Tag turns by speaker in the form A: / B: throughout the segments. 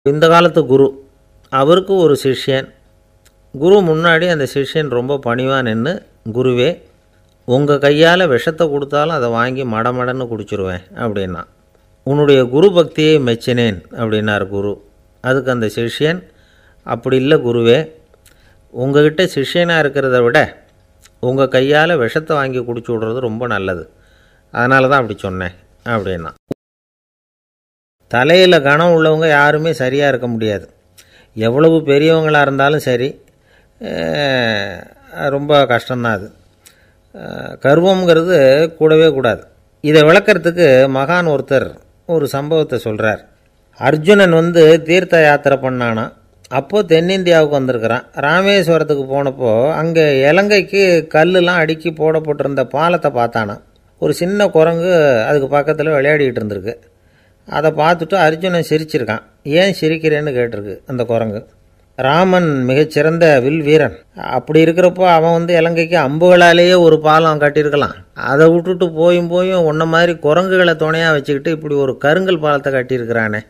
A: இந்த காலத்து குரு அவருக்கு ஒரு சிஷ்யன். குரு முன்னாடி அந்த சிஷ்யன் ரொம்ப பணிவாக நின்று, குருவே உங்கள் கையால் விஷத்தை கொடுத்தாலும் அதை வாங்கி மடமடன்னு குடிச்சிருவேன் அப்படின்னா. உன்னுடைய குரு பக்தியை மெச்சினேன் அப்படின்னார் குரு. அதுக்கு அந்த சிஷ்யன், அப்படி இல்லை குருவே, உங்ககிட்ட சிஷ்யனாக இருக்கிறத விட உங்கள் கையால் விஷத்தை வாங்கி குடிச்சு விட்றது ரொம்ப நல்லது, அதனால தான் அப்படி சொன்னேன் அப்படின்னா. தலையில் கனம் உள்ளவங்க யாருமே சரியாக இருக்க முடியாது. எவ்வளவு பெரியவங்களாக இருந்தாலும் சரி, ரொம்ப கஷ்டம்தான் அது. கர்வங்கிறது கூடவே கூடாது. இதை விளக்கிறதுக்கு மகான் ஒருத்தர் ஒரு சம்பவத்தை சொல்கிறார். அர்ஜுனன் தீர்த்த யாத்திரை பண்ணானா. அப்போது தென்னிந்தியாவுக்கு வந்திருக்கிறான். ராமேஸ்வரத்துக்கு போனப்போ அங்கே இலங்கைக்கு கல்லுலாம் அடுக்கி போடப்பட்டிருந்த பாலத்தை பார்த்தானா. ஒரு சின்ன குரங்கு அதுக்கு பக்கத்தில் விளையாடிக்கிட்டு இருந்திருக்கு. அதை பார்த்துட்டு அர்ஜுனன் சிரிச்சிருக்கான். ஏன் சிரிக்கிறேன்னு கேட்டிருக்கு அந்த குரங்கு. ராமன் மிகச்சிறந்த வில் வீரன். அப்படி இருக்கிறப்போ அவன் இலங்கைக்கு அம்புகளாலேயே ஒரு பாலம் கட்டியிருக்கலாம். அதை விட்டுட்டு போயும் உன்ன மாதிரி குரங்குகளை துணையாக வச்சுக்கிட்டு இப்படி ஒரு கருங்கல் பாலத்தை கட்டியிருக்கிறானே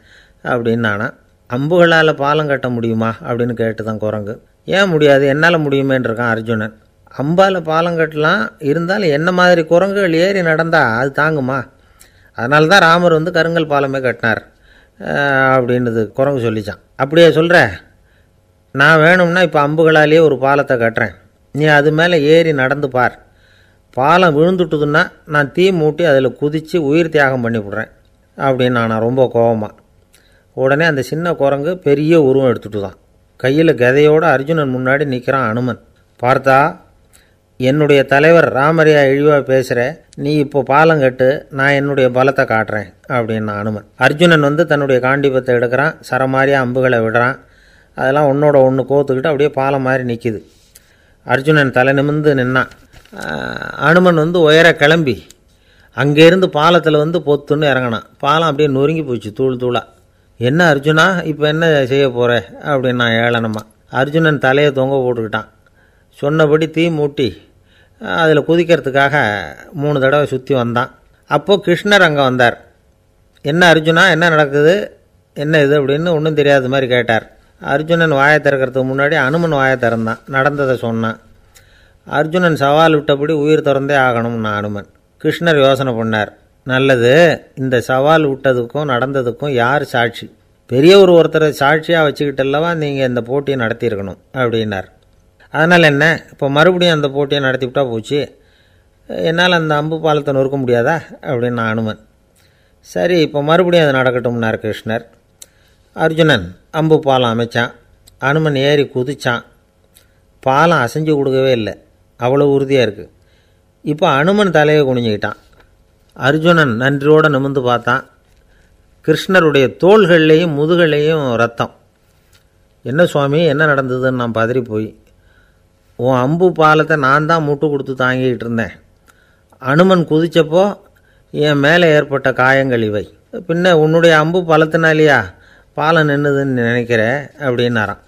A: அப்படின்னு நானா. அம்புகளால் பாலம் கட்ட முடியுமா அப்படின்னு கேட்டு தான் குரங்கு. ஏன் முடியாது, என்னால் முடியுமேன்னு இருக்கான் அர்ஜுனன். அம்பால் பாலம் கட்டலாம், இருந்தாலும் என்ன மாதிரி குரங்குகள் ஏறி நடந்தால் அது தாங்குமா? அதனால தான் ராமர் கருங்கல் பாலமே கட்டினார் அப்படின்றது குரங்கு சொல்லிச்சான். அப்படியே சொல்கிற, நான் வேணும்னா இப்போ அம்புகளாலேயே ஒரு பாலத்தை கட்டுறேன், நீ அது மேலே ஏறி நடந்து பார். பாலம் விழுந்துட்டுதுன்னா நான் தீ மூட்டி அதில் குதித்து உயிர் தியாகம் பண்ணிவிட்றேன் அப்படின்னு நான் ரொம்ப கோபமாக. உடனே அந்த சின்ன குரங்கு பெரிய உருவம் எடுத்துட்டு தான் கையில் கதையோடு அர்ஜுனன் முன்னாடி நிற்கிறான் அனுமன். பார்த்தா, என்னுடைய தலைவர் ராமரையா இழிவாக பேசுகிற, நீ இப்போ பாலம் கட்டு, நான் என்னுடைய பலத்தை காட்டுறேன் அப்படின்னா அனுமன். அர்ஜுனன் தன்னுடைய காண்டிபத்தை எடுக்கிறான், சரமாரியாக அம்புகளை விடுறான். அதெல்லாம் ஒன்றோட ஒன்று கோத்துக்கிட்டு அப்படியே பாலம் மாதிரி நிற்கிது. அர்ஜுனன் தலை நிமிர்ந்து நின்னான். அனுமன் உயர கிளம்பி அங்கேருந்து பாலத்தில் பொத்துன்னு இறங்கினான். பாலம் அப்படியே நொறுங்கி போச்சு தூள் தூளாக. என்ன அர்ஜுனா, இப்போ என்ன செய்ய போகிற அப்படின்னா ஏளனமா. அர்ஜுனன் தலையை தொங்க போட்டுக்கிட்டான். சொன்னபடி தீ மூட்டி அதில் குதிக்கிறதுக்காக 3 தடவை சுற்றி வந்தான். அப்போது கிருஷ்ணர் அங்கே வந்தார். என்ன அர்ஜுனா, என்ன நடக்குது, என்ன இது அப்படின்னு ஒன்றும் தெரியாத மாதிரி கேட்டார். அர்ஜுனன் வாயை திறக்கிறதுக்கு முன்னாடி அனுமன் வாயை திறந்தான், நடந்ததை சொன்னான். அர்ஜுனன் சவால் விட்டபடி உயிர் திறந்தே ஆகணும்னா அனுமன். கிருஷ்ணர் யோசனை பண்ணார். நல்லது, இந்த சவால் விட்டதுக்கும் நடந்ததுக்கும் யார் சாட்சி? பெரியவர் ஒருத்தரை சாட்சியாக வச்சுக்கிட்டல்லவா நீங்கள் இந்த போட்டியை நடத்தியிருக்கணும் அப்படின்னார். அதனால் என்ன, இப்போ மறுபடியும் அந்த போட்டியை நடத்திவிட்டா போச்சு, என்னால் அந்த அம்பு பாலத்தை நொறுக்க முடியாதா அப்படின்னா அனுமன். சரி, இப்போ மறுபடியும் அது நடக்கட்டும்னார் கிருஷ்ணர். அர்ஜுனன் அம்பு பாலம் அமைச்சான். அனுமன் ஏறி குதிச்சான். பாலம் அசைஞ்சு கொடுக்கவே இல்லை, அவ்வளோ உறுதியாக இருக்குது. இப்போ அனுமன் தலையை குனிஞ்சிக்கிட்டான். அர்ஜுனன் நன்றியோடு நிமிர்ந்து பார்த்தான். கிருஷ்ணருடைய தோள்கள்லேயும் முதுகள்லேயும் ரத்தம். என்ன சுவாமி, என்ன நடந்ததுன்னு நான் பதறி போய், உன் அம்பு பாலத்தை நான் தான் முட்டு கொடுத்து தாங்கிக்கிட்டு இருந்தேன். அனுமன் குதித்தப்போ என் மேலே ஏற்பட்ட காயங்கள் இவை. பின்ன உன்னுடைய அம்பு பலத்தினாலேயா பாலம் நின்றுதுன்னு நினைக்கிற அப்படின்னாரான்.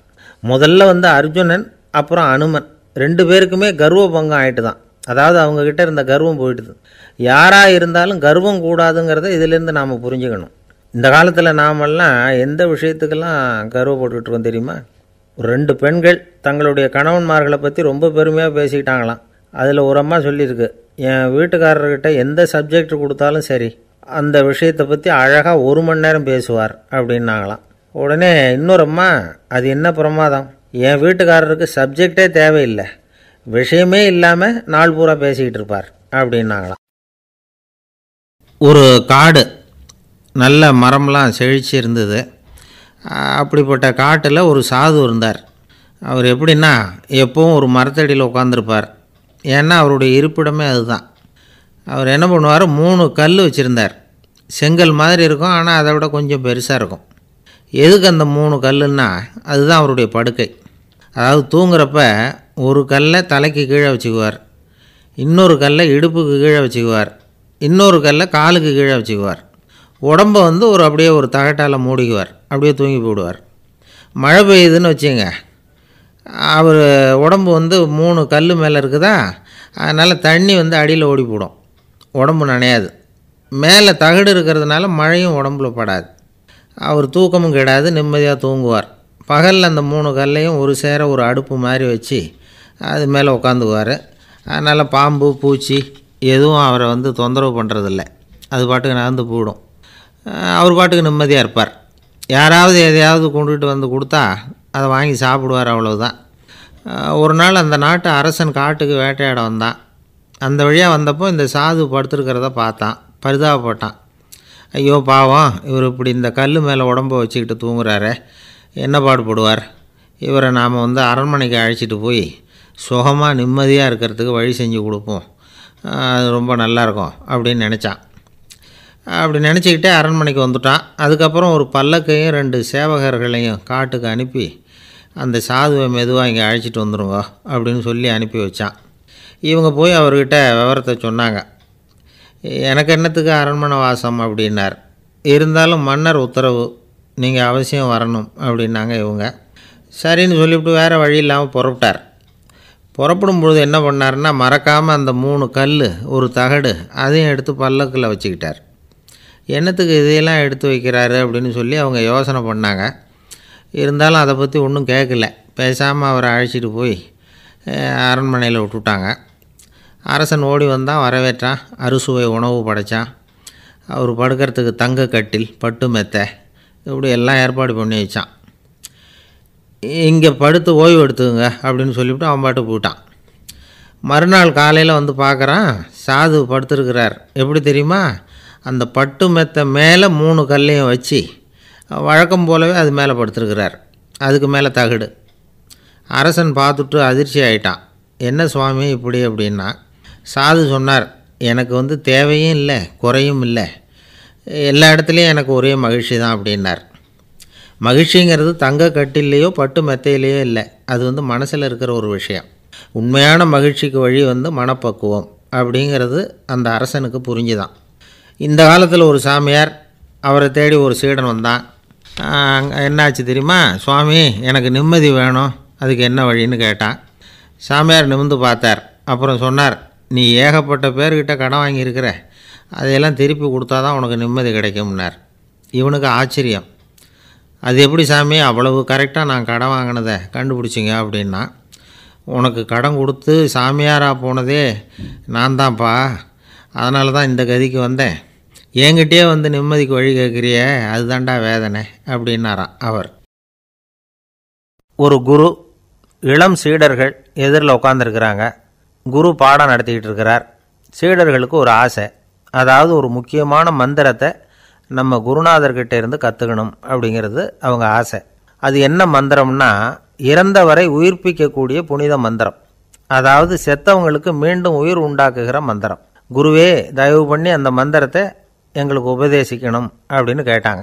A: முதல்ல அர்ஜுனன் அப்புறம் அனுமன் 2 பேருக்குமே கர்வ பங்கம் ஆகிட்டு தான். அதாவது அவங்கக்கிட்ட இருந்த கர்வம் போயிட்டுது. யாராக இருந்தாலும் கர்வம் கூடாதுங்கிறத இதிலேருந்து நாம் புரிஞ்சுக்கணும். இந்த காலத்தில் நாமெல்லாம் எந்த விஷயத்துக்கெல்லாம் கர்வப்பட்டுக்கிட்டு இருக்கோம் தெரியுமா? 2 பெண்கள் தங்களுடைய கணவன்மார்களை பற்றி ரொம்ப பெருமையாக பேசிக்கிட்டாங்களாம். அதில் ஒரு அம்மா சொல்லியிருக்கு, என் வீட்டுக்காரர்கிட்ட எந்த சப்ஜெக்ட் கொடுத்தாலும் சரி அந்த விஷயத்தை பற்றி அழகாக 1 மணி நேரம் பேசுவார் அப்படின்னாங்களாம். உடனே இன்னொரு அம்மா, அது என்ன பிரமாதம், என் வீட்டுக்காரருக்கு சப்ஜெக்டே தேவையில்லை, விஷயமே இல்லாமல் நாள் பூரா பேசிக்கிட்டு இருப்பார் அப்படின்னாங்களாம். ஒரு காடு, நல்ல மரம்லாம் செழிச்சு இருந்தது. அப்படிப்பட்ட காட்டில் ஒரு சாது இருந்தார். அவர் எப்படின்னா, எப்பவும் ஒரு மரத்தடியில் உட்காந்துருப்பார். ஏன்னா அவருடைய இருப்பிடமே அதுதான். அவர் என்ன பண்ணுவார், 3 கல் வச்சுருந்தார். செங்கல் மாதிரி இருக்கும், ஆனால் அதை விட கொஞ்சம் பெருசாக இருக்கும். எதுக்கு அந்த 3 கல்லுன்னா, அதுதான் அவருடைய படுக்கை. அதாவது தூங்குறப்ப ஒரு கல்லை தலைக்கு கீழே வச்சுக்குவார், இன்னொரு கல்லை இடுப்புக்கு கீழே வச்சுக்குவார், இன்னொரு கல்லை காலுக்கு கீழே வச்சுக்குவார். உடம்பை அப்படியே ஒரு தகட்டால் மூடிக்குவார், அப்படியே தூங்கி போடுவார். மழை பெய்யுதுன்னு வச்சுங்க, அவர் உடம்பு 3 கல் மேலே இருக்குதா, அதனால் தண்ணி அடியில் ஓடி போடும், உடம்பு நனையாது. மேலே தகடு இருக்கிறதுனால மழையும் உடம்புல படாது. அவர் தூக்கமும் கிடாது, நிம்மதியாக தூங்குவார். பகலில் அந்த 3 கல்லையும் ஒரு சேர ஒரு அடுப்பு மாதிரி வச்சு அது மேலே உட்காந்துக்குவார். அதனால் பாம்பு பூச்சி எதுவும் அவரை தொந்தரவு பண்ணுறதில்ல. அது பாட்டுக்கு நகர்ந்து போயிடும். அவர் பாட்டுக்கு நிம்மதியாக இருப்பார். யாராவது எதையாவது கொண்டுகிட்டு கொடுத்தா அதை வாங்கி சாப்பிடுவார், அவ்வளவுதான். ஒரு நாள் அந்த நாட்டு அரசன் காட்டுக்கு வேட்டையாட வந்தான். அந்த வழியாக வந்தப்போ இந்த சாது படுத்துருக்கிறத பார்த்தான். பரிதாபப்பட்டான். ஐயோ பாவம், இவர் இப்படி இந்த கல் மேலே உடம்ப வச்சுக்கிட்டு தூங்குறாரே, என்ன பாடுபடுவார். இவரை நாம் அரண்மனைக்கு அழைச்சிட்டு போய் சுகமாக நிம்மதியாக இருக்கிறதுக்கு வழி செஞ்சு கொடுப்போம், அது ரொம்ப நல்லாயிருக்கும் அப்படின்னு நினச்சான். அப்படி நினச்சிக்கிட்டே அரண்மனைக்கு வந்துட்டான். அதுக்கப்புறம் ஒரு பல்லக்கையும் 2 சேவகர்களையும் காட்டுக்கு அனுப்பி அந்த சாதுவை மெதுவாக இங்கே அழைச்சிட்டு வந்துடுங்க அப்படின்னு சொல்லி அனுப்பி வச்சான். இவங்க போய் அவர்கிட்ட விவரத்தை சொன்னாங்க. எனக்கு என்னத்துக்கு அரண்மனை வாசம் அப்படின்னார். இருந்தாலும் மன்னர் உத்தரவு, நீங்கள் அவசியம் வரணும் அப்படின்னாங்க இவங்க. சரின்னு சொல்லிவிட்டு வேறு வழி இல்லாமல் புறப்பட்டார். புறப்படும் பொழுது என்ன பண்ணார்னா, மறக்காமல் அந்த 3 கல் ஒரு தகடு அதையும் எடுத்து பல்லக்கில் வச்சுக்கிட்டார். என்னத்துக்கு இதையெல்லாம் எடுத்து வைக்கிறாரு அப்படின்னு சொல்லி அவங்க யோசனை பண்ணாங்க. இருந்தாலும் அதை பற்றி ஒன்றும் கேட்கல. பேசாமல் அவரை அழைச்சிட்டு போய் அரண்மனையில் விட்டுட்டாங்க. அரசன் ஓடி வந்தான், வரவேற்றான், அறுசுவை உணவு படைத்தான். அவர் படுக்கிறதுக்கு தங்க கட்டில், பட்டு மெத்தை, இப்படி எல்லாம் ஏற்பாடு பண்ணி வச்சான். இங்கே படுத்து ஓய்வு எடுத்துங்க அப்படின்னு சொல்லிவிட்டு அவன் பாட்டு போயிட்டான். மறுநாள் காலையில் பார்க்குறான், சாது படுத்துருக்கிறார். எப்படி தெரியுமா, அந்த பட்டு மெத்தை மேலே 3 கல்லையும் வச்சு வழக்கம் போலவே அது மேலே படுத்துருக்கிறார். அதுக்கு மேலே தகடு. அரசன் பார்த்துட்டு அதிர்ச்சி ஆகிட்டான். என்ன சுவாமி இப்படி அப்படின்னா, சாது சொன்னார், எனக்கு தேவையும் இல்லை குறையும் இல்லை, எல்லா இடத்துலையும் எனக்கு ஒரே மகிழ்ச்சி தான் அப்படின்னார். மகிழ்ச்சிங்கிறது தங்க கட்டிலேயோ பட்டு மெத்தையிலேயோ இல்லை, அது மனசில் இருக்கிற ஒரு விஷயம். உண்மையான மகிழ்ச்சிக்கு வழி மனப்பக்குவம் அப்படிங்கிறது அந்த அரசனுக்கு புரிஞ்சுதான். இந்த காலத்தில் ஒரு சாமியார், அவரை தேடி ஒரு சீடன் வந்தான். என்னாச்சு தெரியுமா, சுவாமி எனக்கு நிம்மதி வேணும், அதுக்கு என்ன வழின்னு கேட்டான். சாமியார் நிமிர்ந்து பார்த்தார். அப்புறம் சொன்னார், நீ ஏகப்பட்ட பேர்கிட்ட கடன் வாங்கியிருக்கிற, அதையெல்லாம் திருப்பி கொடுத்தா தான் உனக்கு நிம்மதி கிடைக்கும்னார். இவனுக்கு ஆச்சரியம். அது எப்படி சாமி, அவ்வளவு கரெக்டாக நான் கடன் வாங்கினதை கண்டுபிடிச்சிங்க அப்படின்னா, உனக்கு கடன் கொடுத்து சாமியாராக போனதே நான் தான்ப்பா, அதனால தான் இந்த கதிக்கு வந்தேன். என்கிட்டயே நிம்மதிக்கு வழி கேட்குறிய, அதுதான்டா வேதனை அப்படின்னாராம் அவர். ஒரு குரு, இளம் சீடர்கள் எதிரில் உட்காந்துருக்கிறாங்க. குரு பாடம் நடத்திக்கிட்டு இருக்கிறார். சீடர்களுக்கு ஒரு ஆசை, அதாவது ஒரு முக்கியமான மந்திரத்தை நம்ம குருநாதர்கிட்ட இருந்து கற்றுக்கணும் அப்படிங்கிறது அவங்க ஆசை. அது என்ன மந்திரம்னா, இறந்தவரை உயிர்ப்பிக்கக்கூடிய புனித மந்திரம், அதாவது செத்தவங்களுக்கு மீண்டும் உயிர் உண்டாக்குகிற மந்திரம். குருவே தயவு பண்ணி அந்த மந்திரத்தை எங்களுக்கு உபதேசிக்கணும் அப்படின்னு கேட்டாங்க.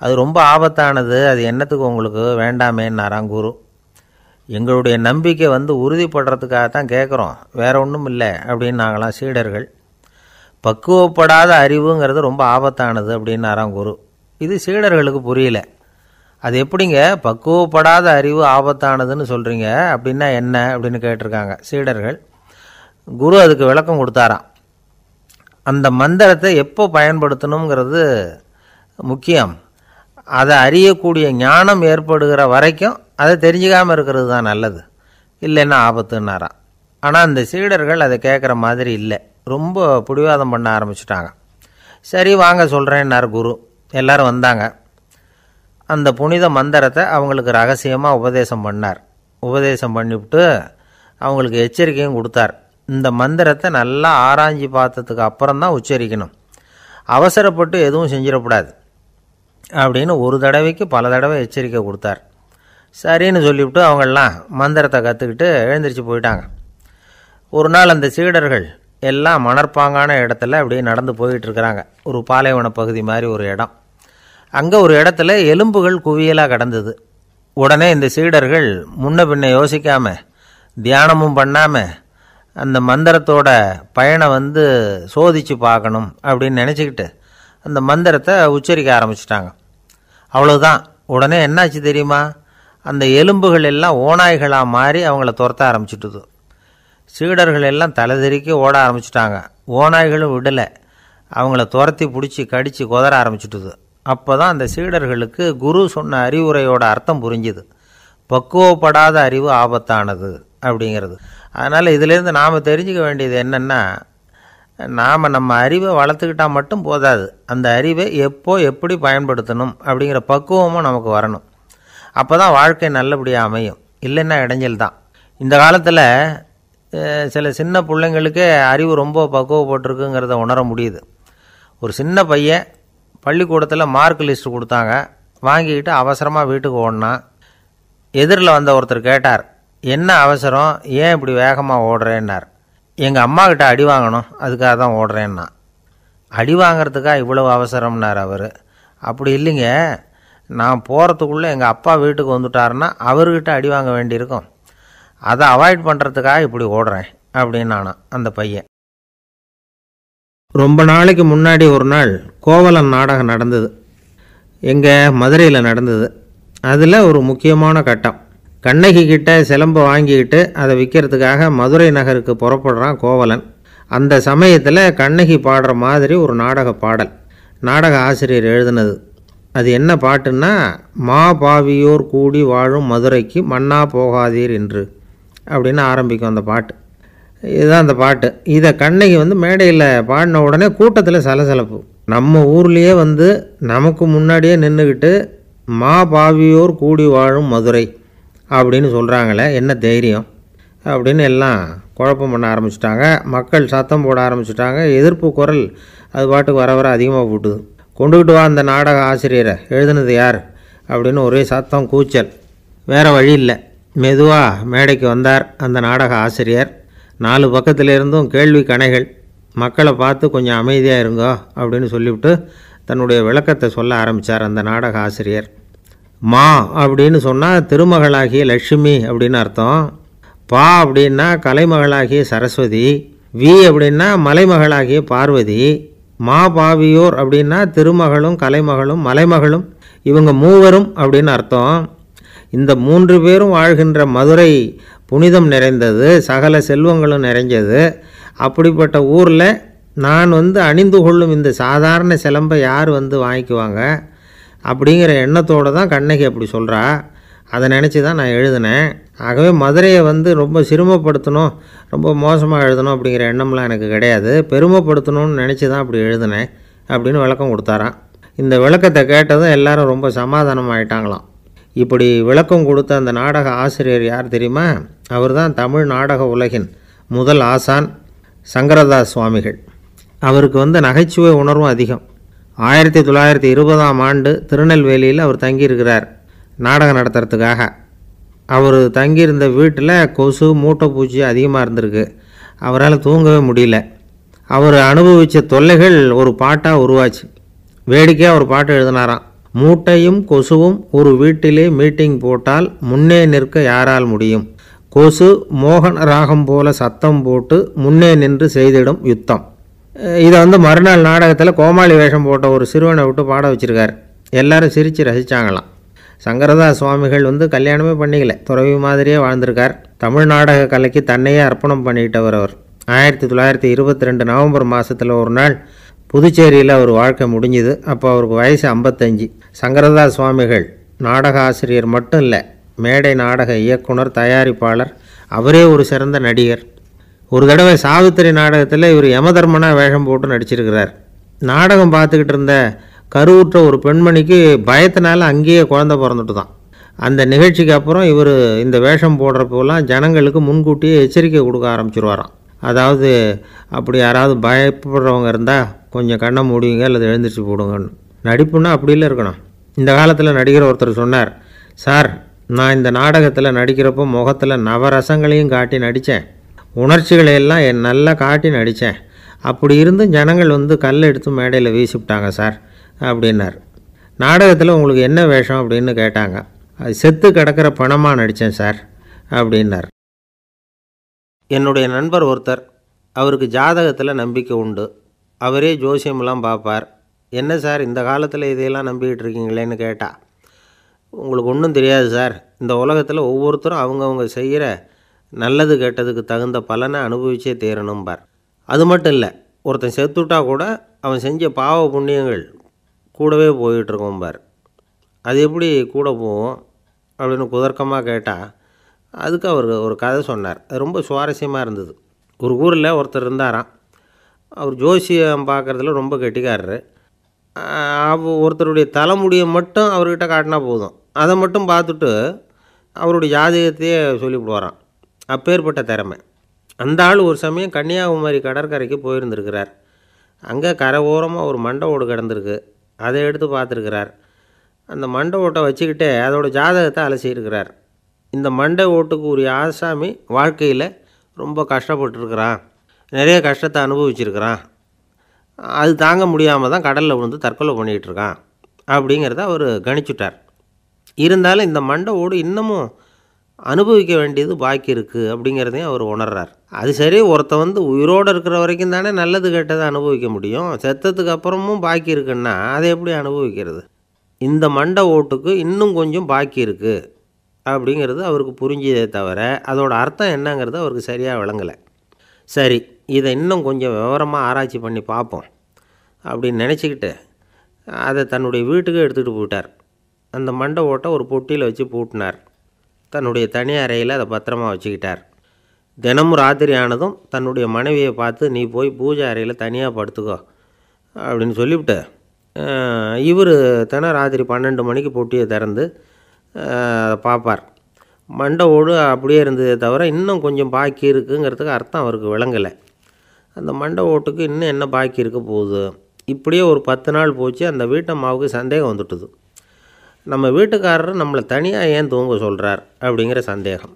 A: அது ரொம்ப ஆபத்தானது, அது என்னத்துக்கு உங்களுக்கு வேண்டாமேன்னாராம் குரு. எங்களுடைய நம்பிக்கை உறுதிப்படுறதுக்காக தான் கேட்குறோம், வேற ஒன்றும் இல்லை அப்படின்னாங்களாம் சீடர்கள். பக்குவப்படாத அறிவுங்கிறது ரொம்ப ஆபத்தானது அப்படின்னாராம் குரு. இது சீடர்களுக்கு புரியல. அது எப்படிங்க பக்குவப்படாத அறிவு ஆபத்தானதுன்னு சொல்கிறீங்க, அப்படின்னா என்ன அப்படின்னு கேட்டிருக்காங்க சீடர்கள். குரு அதுக்கு விளக்கம் கொடுத்தாராம். அந்த மந்திரத்தை எப்போ பயன்படுத்தணுங்கிறது முக்கியம். அதை அறியக்கூடிய ஞானம் ஏற்படுகிற வரைக்கும் அதை தெரிஞ்சுக்காமல் இருக்கிறது தான் நல்லது, இல்லைன்னா ஆபத்துன்னாராம். ஆனால் அந்த சீடர்கள் அதை கேட்குற மாதிரி இல்லை, ரொம்ப பிடிவாதம் பண்ண ஆரம்பிச்சுட்டாங்க. சரி வாங்க சொல்கிறேன்னார் குரு. எல்லோரும் வந்தாங்க. அந்த புனித மந்திரத்தை அவங்களுக்கு ரகசியமாக உபதேசம் பண்ணார். உபதேசம் பண்ணிவிட்டு அவங்களுக்கு எச்சரிக்கையும் கொடுத்தார். இந்த மந்திரத்தை நல்லா ஆராய்ச்சி பார்த்ததுக்கு அப்புறம்தான் உச்சரிக்கணும், அவசரப்பட்டு எதுவும் செஞ்சிடக்கூடாது அப்படின்னு ஒரு தடவைக்கு பல தடவை எச்சரிக்கை கொடுத்தார். சரின்னு சொல்லிவிட்டு அவங்கெல்லாம் மந்திரத்தை கற்றுக்கிட்டு எழுந்திரிச்சு போயிட்டாங்க. ஒரு நாள் அந்த சீடர்கள் எல்லாம் மணற்பாங்கான இடத்துல அப்படியே நடந்து போயிட்டுருக்கிறாங்க. ஒரு பாலைவன பகுதி மாதிரி ஒரு இடம். அங்கே ஒரு இடத்துல எலும்புகள் குவியலாக கிடந்தது. உடனே இந்த சீடர்கள் முன்ன பின்ன யோசிக்காமல், தியானமும் பண்ணாமல், அந்த மந்திரத்தோட பயனை சோதித்து பார்க்கணும் அப்படின்னு நினச்சிக்கிட்டு அந்த மந்திரத்தை உச்சரிக்க ஆரம்பிச்சிட்டாங்க. அவ்வளோதான். உடனே என்னாச்சு தெரியுமா, அந்த எலும்புகள் எல்லாம் ஓநாய்களாக மாறி அவங்கள துரத்த ஆரம்பிச்சுட்டுது. சீடர்கள் எல்லாம் தலைதெறிக்கி ஓட ஆரம்பிச்சிட்டாங்க. ஓநாய்களும் விடலை, அவங்கள துரத்தி பிடிச்சி கடித்து கொதற ஆரம்பிச்சுட்டுது. அப்போ தான் அந்த சீடர்களுக்கு குரு சொன்ன அறிவுரையோட அர்த்தம் புரிஞ்சுது. பக்குவப்படாத அறிவு ஆபத்தானது அப்படிங்கிறது. அதனால் இதிலேருந்து நாம் தெரிஞ்சுக்க வேண்டியது என்னென்னா, நாம் நம்ம அறிவை வளர்த்துக்கிட்டால் மட்டும் போதாது, அந்த அறிவை எப்போ எப்படி பயன்படுத்தணும் அப்படிங்கிற பக்குவமும் நமக்கு வரணும். அப்போ தான் வாழ்க்கை நல்லபடியாக அமையும். இல்லைன்னா இடைஞ்சல் தான். இந்த காலத்தில் சில சின்ன பிள்ளைங்களுக்கே அறிவு ரொம்ப பக்குவப்பட்டிருக்குங்கிறத உணர முடியுது. ஒரு சின்ன பையன் பள்ளிக்கூடத்தில் மார்க் லிஸ்ட்டு கொடுத்தாங்க, வாங்கிக்கிட்டு அவசரமாக வீட்டுக்கு ஓடினான். எதிரில் வந்த ஒருத்தர் கேட்டார், என்ன அவசரம், ஏன் இப்படி வேகமாக ஓடுறேன்னார். எங்கள் அம்மா கிட்ட அடி வாங்கணும், அதுக்காக தான் ஓடுறேன்னா. அடி வாங்கிறதுக்காக இவ்வளவு அவசரம்னார் அவர். அப்படி இல்லைங்க, நான் போகிறதுக்குள்ளே எங்கள் அப்பா வீட்டுக்கு வந்துட்டாருன்னா அவர்கிட்ட அடி வாங்க வேண்டியிருக்கும், அதை அவாய்ட் பண்ணுறதுக்காக இப்படி ஓடுறேன் அப்படின்னு நானான் அந்த பையன். ரொம்ப நாளைக்கு முன்னாடி ஒரு நாள் கோவலன் நாடகம் நடந்தது. எங்கள் மதுரையில் நடந்தது. அதில் ஒரு முக்கியமான கட்டம், கண்ணகி கிட்ட சிலம்பை வாங்கிக்கிட்டு அதை விற்கிறதுக்காக மதுரை நகருக்கு புறப்படுறான் கோவலன். அந்த சமயத்தில் கண்ணகி பாடுற மாதிரி ஒரு நாடக பாடல் நாடக ஆசிரியர் எழுதினது. அது என்ன பாட்டுன்னா, மா பாவியோர் கூடி வாழும் மதுரைக்கு மன்னா போகாதீர் என்று அப்படின்னு ஆரம்பிக்கும் அந்த பாட்டு. இதுதான் அந்த பாட்டு. இதை கண்ணகி மேடையில் பாடின உடனே கூட்டத்தில் சலசலப்பு. நம்ம ஊர்லேயே நமக்கு முன்னாடியே நின்றுக்கிட்டு மா பாவியோர் கூடி வாழும் மதுரை அப்படின்னு சொல்கிறாங்களே, என்ன தைரியம் அப்படின்னு எல்லாம் குழப்பம் பண்ண ஆரம்பிச்சிட்டாங்க. மக்கள் சத்தம் போட ஆரம்பிச்சிட்டாங்க. எதிர்ப்பு குரல் அது பாட்டுக்கு வர வர அதிகமாக போட்டுது. கொண்டுக்கிட்டு வா அந்த நாடக ஆசிரியரை, எழுதுனது யார் அப்படின்னு ஒரே சத்தம், கூச்சல். வேறு வழி இல்லை. மெதுவாக மேடைக்கு வந்தார் அந்த நாடக ஆசிரியர். 4 பக்கத்திலிருந்தும் கேள்வி கணைகள். மக்களை பார்த்து கொஞ்சம் அமைதியாக இருங்கோ அப்படின்னு சொல்லிவிட்டு தன்னுடைய விளக்கத்தை சொல்ல ஆரம்பித்தார் அந்த நாடக ஆசிரியர். மா அப்படின்னு சொன்னால் திருமகளாகிய லட்சுமி அப்படின்னு அர்த்தம். பா அப்படின்னா கலைமகளாகிய சரஸ்வதி. வி அப்படின்னா மலைமகளாகிய பார்வதி. மா பாவியோர் அப்படின்னா திருமகளும் கலைமகளும் மலைமகளும், இவங்க மூவரும் அப்படின்னு அர்த்தம். இந்த 3 பேரும் வாழ்கின்ற மதுரை புனிதம் நிறைந்தது, சகல செல்வங்களும் நிறைஞ்சது. அப்படிப்பட்ட ஊரில் நான் அணிந்து கொள்ளும் இந்த சாதாரண சிலம்பை யார் வாங்கிக்குவாங்க அப்படிங்கிற எண்ணத்தோடு தான் கண்ணகி அப்படி சொல்கிறா. அதை நினச்சி தான் நான் எழுதினேன். ஆகவே மதுரையை ரொம்ப சிரமப்படுத்தணும், ரொம்ப மோசமாக எழுதணும் அப்படிங்கிற எண்ணம்லாம் எனக்கு கிடையாது, பெருமைப்படுத்தணும்னு நினச்சி தான் அப்படி எழுதினேன் அப்படின்னு விளக்கம் கொடுத்தாராம். இந்த விளக்கத்தை கேட்டதும் எல்லாரும் ரொம்ப சமாதானம் ஆகிட்டாங்களாம். இப்படி விளக்கம் கொடுத்த அந்த நாடக ஆசிரியர் யார் தெரியுமா? அவர் தான் தமிழ் நாடக உலகின் முதல் ஆசான் சங்கரதாஸ் சுவாமிகள். அவருக்கு நகைச்சுவை உணர்வும் அதிகம். 1920ஆம் ஆண்டு திருநெல்வேலியில் அவர் தங்கியிருக்கிறார் நாடகம் நடத்துறதுக்காக. அவர் தங்கியிருந்த வீட்டில் கொசு மூட்டைப்பூச்சி அதிகமாக இருந்திருக்கு. அவரால் தூங்கவே முடியல. அவர் அனுபவித்த தொல்லைகள் ஒரு பாட்டாக உருவாச்சு. வேடிக்கையாக ஒரு பாட்டு எழுதினாராம். மூட்டையும் கொசுவும் ஒரு வீட்டிலே மீட்டிங் போட்டால் முன்னே நிற்க யாரால் முடியும், கொசு மோகன ராகம் போல சத்தம் போட்டு முன்னே நின்று செய்திடும் யுத்தம். இதை மறுநாள் நாடகத்தில் கோமாளி வேஷம் போட்ட ஒரு சிறுவனை விட்டு பாட வச்சுருக்கார். எல்லாரும் சிரித்து ரசித்தாங்களாம். சங்கரதாஸ் சுவாமிகள் கல்யாணமே பண்ணிக்கல, துறவி மாதிரியே வாழ்ந்திருக்கார். தமிழ் நாடக கலைக்கு தன்னையே அர்ப்பணம் பண்ணிட்டவர் அவர். 1922 நவம்பர் மாதத்தில் ஒரு நாள் புதுச்சேரியில் அவர் வாழ்க்கை முடிஞ்சுது. அப்போ அவருக்கு வயசு 55. சங்கரதாஸ் சுவாமிகள் நாடக ஆசிரியர் மட்டும் இல்லை, மேடை நாடக இயக்குனர், தயாரிப்பாளர், அவரே ஒரு சிறந்த நடிகர். ஒரு தடவை சாவித்திரி நாடகத்தில் இவர் யமதர்மனாக வேஷம் போட்டு நடிச்சிருக்கிறார். நாடகம் பார்த்துக்கிட்டு இருந்த கருவுற்ற ஒரு பெண்மணிக்கு பயத்தினால அங்கேயே குழந்தை பிறந்துட்டு தான். அந்த நிகழ்ச்சிக்கு அப்புறம் இவர் இந்த வேஷம் போடுறப்போலாம் ஜனங்களுக்கு முன்கூட்டியே எச்சரிக்கை கொடுக்க ஆரம்பிச்சிருவாராம். அதாவது அப்படி யாராவது பயப்படுறவங்க இருந்தால் கொஞ்சம் கண்ணை மூடிங்க அல்லது எழுந்திரிச்சு போடுங்கன்னு. நடிப்புன்னா அப்படிலாம் இருக்கணும். இந்த காலத்தில் நடிகர் ஒருத்தர் சொன்னார், சார் நான் இந்த நாடகத்தில் நடிக்கிறப்போ முகத்தில் நவரசங்களையும் காட்டி நடித்தேன், உணர்ச்சிகளையெல்லாம் நல்லா காட்டி நடித்தேன். அப்படி இருந்தும் ஜனங்கள் கல் எடுத்து மேடையில் வீசிவிட்டாங்க சார் அப்படின்னார். நாடகத்தில் உங்களுக்கு என்ன வேஷம் அப்படின்னு கேட்டாங்க. அது செத்து கிடக்கிற பணமாக நடித்தேன் சார் அப்படின்னார். என்னுடைய நண்பர் ஒருத்தர், அவருக்கு ஜாதகத்தில் நம்பிக்கை உண்டு. அவரே ஜோசியமெல்லாம் பார்ப்பார். என்ன சார் இந்த காலத்தில் இதையெல்லாம் நம்பிக்கிட்டு இருக்கீங்களேன்னு கேட்டால், உங்களுக்கு ஒன்றும் தெரியாது சார், இந்த உலகத்தில் ஒவ்வொருத்தரும் அவங்கவுங்க செய்கிற நல்லது கெட்டதுக்கு தகுந்த பலனை அனுபவிச்சே தேரணும்பார். அது மட்டும் இல்லை, ஒருத்தன் செத்துட்டா கூட அவன் செஞ்ச பாவ புண்ணியங்கள் கூடவே போயிட்டுருக்கோம்பார். அது எப்படி கூட போவோம் அப்படின்னு குதர்க்கமாக கேட்டால் அதுக்கு அவர் ஒரு கதை சொன்னார். அது ரொம்ப சுவாரஸ்யமாக இருந்தது. ஒரு ஊரில் ஒருத்தர் இருந்தாராம். அவர் ஜோசியம் பார்க்குறதுல ரொம்ப கெட்டிக்காரரு. ஒருத்தருடைய தலைமுடியை மட்டும் அவர்கிட்ட காட்டினா போதும், அதை மட்டும் பார்த்துட்டு அவருடைய ஜாதகத்தையே சொல்லிவிடுவாராம். அப்பேற்பட்ட திறமை. அந்த ஆள் ஒரு சமயம் கன்னியாகுமரி கடற்கரைக்கு போயிருந்துருக்கிறார். அங்கே கரை ஓரமாக ஒரு மண்டை ஓடு கிடந்திருக்கு. அதை எடுத்து பார்த்துருக்கிறார். அந்த மண்டை ஓட்டை வச்சுக்கிட்டே அதோட ஜாதகத்தை அலசியிருக்கிறார். இந்த மண்டை ஓட்டுக்கு உரிய ஆசாமி வாழ்க்கையில் ரொம்ப கஷ்டப்பட்டுருக்கிறான், நிறைய கஷ்டத்தை அனுபவிச்சிருக்கிறான், அது தாங்க முடியாமல் தான் கடலில் விழுந்து தற்கொலை பண்ணிகிட்ருக்கான் அப்படிங்கிறத அவர் கணிச்சுட்டார். இருந்தாலும் இந்த மண்டை ஓடு இன்னமும் அனுபவிக்க வேண்டியது பாக்கி இருக்குது அப்படிங்கிறதையும் அவர் உணர்றார். அது சரி, ஒருத்த உயிரோடு இருக்கிற வரைக்கும் தானே நல்லது கெட்டதை அனுபவிக்க முடியும். செத்ததுக்கு அப்புறமும் பாக்கி இருக்குன்னா அதை எப்படி அனுபவிக்கிறது? இந்த மண்டை ஓட்டுக்கு இன்னும் கொஞ்சம் பாக்கி இருக்குது அப்படிங்கிறது அவருக்கு புரிஞ்சதே தவிர அதோட அர்த்தம் என்னங்கிறது அவருக்கு சரியாக விளங்கலை. சரி, இதை இன்னும் கொஞ்சம் விவரமாக ஆராய்ச்சி பண்ணி பார்ப்போம் அப்படின்னு நினச்சிக்கிட்டு அதை தன்னுடைய வீட்டுக்கு எடுத்துகிட்டு போயிட்டார். அந்த மண்டை ஓட்டை ஒரு பொட்டியில் வச்சு பூட்டினார். தன்னுடைய தனி அறையில் அதை பத்திரமாக வச்சுக்கிட்டார். தினமும் ராத்திரி ஆனதும் தன்னுடைய மனைவியை பார்த்து, நீ போய் பூஜை அறையில் தனியாக படுத்துக்கோ அப்படின்னு சொல்லிவிட்டு இவர் ராத்திரி 12 மணிக்கு பொட்டியை திறந்து அதை பார்ப்பார். மண்டை ஓடு அப்படியே இருந்ததே தவிர இன்னும் கொஞ்சம் பாக்கி இருக்குங்கிறதுக்கு அர்த்தம் அவருக்கு விளங்கலை. அந்த மண்டை ஓட்டுக்கு இன்னும் என்ன பாக்கி இருக்க போகுது? இப்படியே ஒரு 10 நாள் போச்சு. அந்த வீட்டம்மாவுக்கு சந்தேகம் வந்துட்டுது. நம்ம வீட்டுக்காரர் நம்மளை தனியாக ஏன் தூங்க சொல்கிறார் அப்படிங்கிற சந்தேகம்.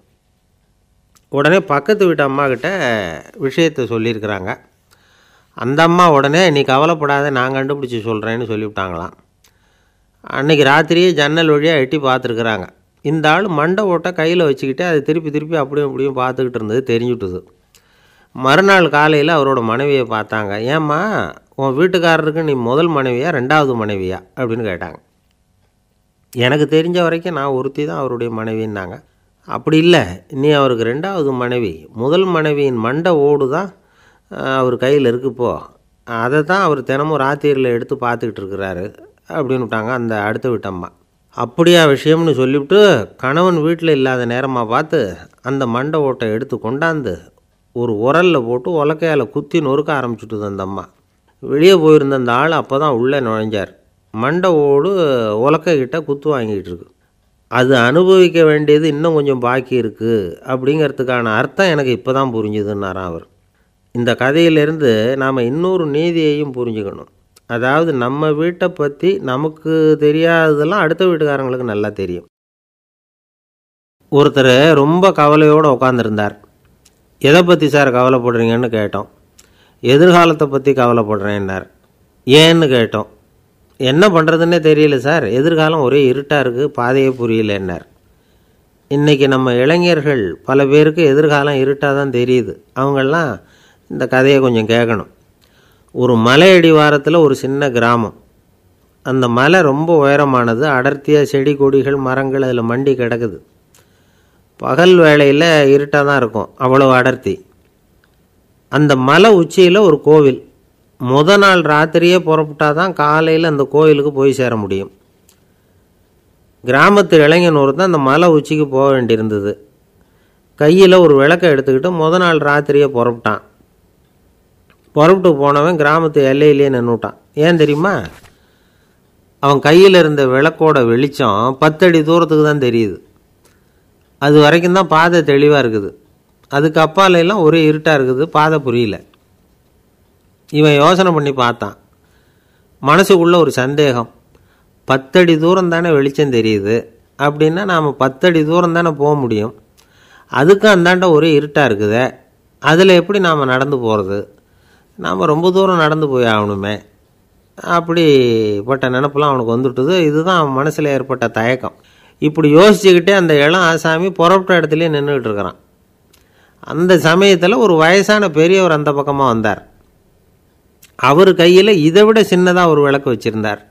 A: உடனே பக்கத்து வீட்டு அம்மாக்கிட்ட விஷயத்தை சொல்லியிருக்கிறாங்க. அந்த அம்மா உடனே, நீ கவலைப்படாத, நான் கண்டுபிடிச்சி சொல்கிறேன்னு சொல்லிவிட்டாங்களாம். அன்றைக்கி ராத்திரியே ஜன்னல் வழியாக எட்டி பார்த்துருக்குறாங்க. இந்த ஆள் மண்டை ஓட்டை கையில் வச்சுக்கிட்டு அதை திருப்பி அப்படியும் இப்படியும் பார்த்துக்கிட்டு இருந்தது தெரிஞ்சுட்டுது. மறுநாள் காலையில் அவரோட மனைவியை பார்த்தாங்க. ஏம்மா, உன் வீட்டுக்காரருக்கு நீ முதல் மனைவியா 2வது மனைவியா அப்படின்னு கேட்டாங்க. எனக்கு தெரிஞ்ச வரைக்கும் நான் ஒருத்தி தான் அவருடைய மனைவின்னாங்க. அப்படி இல்லை, நீ அவருக்கு 2வது மனைவி. முதல் மனைவியின் மண்டை ஓடு தான் அவர் கையில் இருக்குப்போ, அதை தான் அவர் தினமும் ராத்திரியில் எடுத்து பார்த்துக்கிட்டு இருக்கிறாரு அப்படின்னு விட்டாங்க அந்த அடுத்த வீட்டம்மா. அப்படியா விஷயம்னு சொல்லிவிட்டு கணவன் வீட்டில் இல்லாத நேரமாக பார்த்து அந்த மண்டை ஓட்டை எடுத்து கொண்டாந்து ஒரு உரலில் போட்டு உலக்கையால் குத்தி நொறுக்க ஆரம்பிச்சுட்டுது அந்த அம்மா. வெளியே போயிருந்த அந்த ஆள் அப்போ தான் உள்ளே நுழைஞ்சார். மண்டை ஓடு உலக்கைக்கிட்ட குத்து வாங்கிட்டு இருக்கு. அது அனுபவிக்க வேண்டியது இன்னும் கொஞ்சம் பாக்கி இருக்குது அப்படிங்கிறதுக்கான அர்த்தம் எனக்கு இப்போ தான் புரிஞ்சுதுன்னாராம் அவர். இந்த கதையிலேருந்து நாம் இன்னொரு நீதியையும் புரிஞ்சுக்கணும். அதாவது நம்ம வீட்டை பற்றி நமக்கு தெரியாததெல்லாம் அடுத்த வீட்டுக்காரங்களுக்கு நல்லா தெரியும். ஒருத்தர் ரொம்ப கவலையோடு உட்காந்துருந்தார். எதை பற்றி சார் கவலைப்படுறீங்கன்னு கேட்டோம். எதிர்காலத்தை பற்றி கவலைப்படுறேன்னார். ஏன்னு கேட்டோம். என்ன பண்ணுறதுன்னே தெரியல சார், எதிர்காலம் ஒரே இருட்டாக இருக்குது, பாதையே புரியலன்னார். இன்றைக்கி நம்ம இளைஞர்கள் பல பேருக்கு எதிர்காலம் இருட்டாக தான் தெரியுது. அவங்கெல்லாம் இந்த கதையை கொஞ்சம் கேட்கணும். ஒரு மலை அடிவாரத்தில் ஒரு சின்ன கிராமம். அந்த மலை ரொம்ப உயரமானது. அடர்த்தியாக செடி கொடிகள் மரங்கள் அதில் மண்டி கிடக்குது. பகல் வேளையில் இருட்டாக தான் இருக்கும், அவ்வளோ அடர்த்தி. அந்த மலை உச்சியில் ஒரு கோவில். நாள் ராத்திரியே புறப்பட்டால் தான் காலையில் அந்த கோவிலுக்கு போய் சேர முடியும். கிராமத்து இளைஞன் ஒருத்தன் அந்த மலை உச்சிக்கு போக வேண்டியிருந்தது. கையில் ஒரு விளக்கை எடுத்துக்கிட்டு நாள் ராத்திரியே புறப்பட்டான். புறப்பட்டு போனவன் கிராமத்து எல்லையிலேயே நின்றுட்டான். ஏன் தெரியுமா? அவன் கையில் இருந்த விளக்கோட வெளிச்சம் 10 அடி தூரத்துக்கு தான் தெரியுது. அது வரைக்கும் தான் பாதை தெளிவாக இருக்குது. அதுக்கு அப்பாலெல்லாம் ஒரே இருட்டாக இருக்குது, பாதை புரியல. இவன் யோசனை பண்ணி பார்த்தான். மனசுக்குள்ளே ஒரு சந்தேகம். 10 அடி தூரம் தானே வெளிச்சம் தெரியுது அப்படின்னா நாம் 10 அடி தூரம் தானே போக முடியும். அதுக்கும் அந்தாண்ட ஒரே இருட்டாக இருக்குது. அதில் எப்படி நாம் நடந்து போகிறது? நாம் ரொம்ப தூரம் நடந்து போய் ஆகணுமே. அப்படிப்பட்ட நினப்பெல்லாம் அவனுக்கு வந்துட்டுது. இதுதான் அவன் மனசில் ஏற்பட்ட தயக்கம். இப்படி யோசிச்சுக்கிட்டே அந்த இளம் ஆசாமி புறப்பட்ட இடத்துலையே நின்றுக்கிட்டு இருக்கிறான். அந்த சமயத்தில் ஒரு வயசான பெரியவர் அந்த பக்கமாக வந்தார். அவர் கையில் இதை விட சின்னதாக ஒரு விளக்கு வச்சுருந்தார்.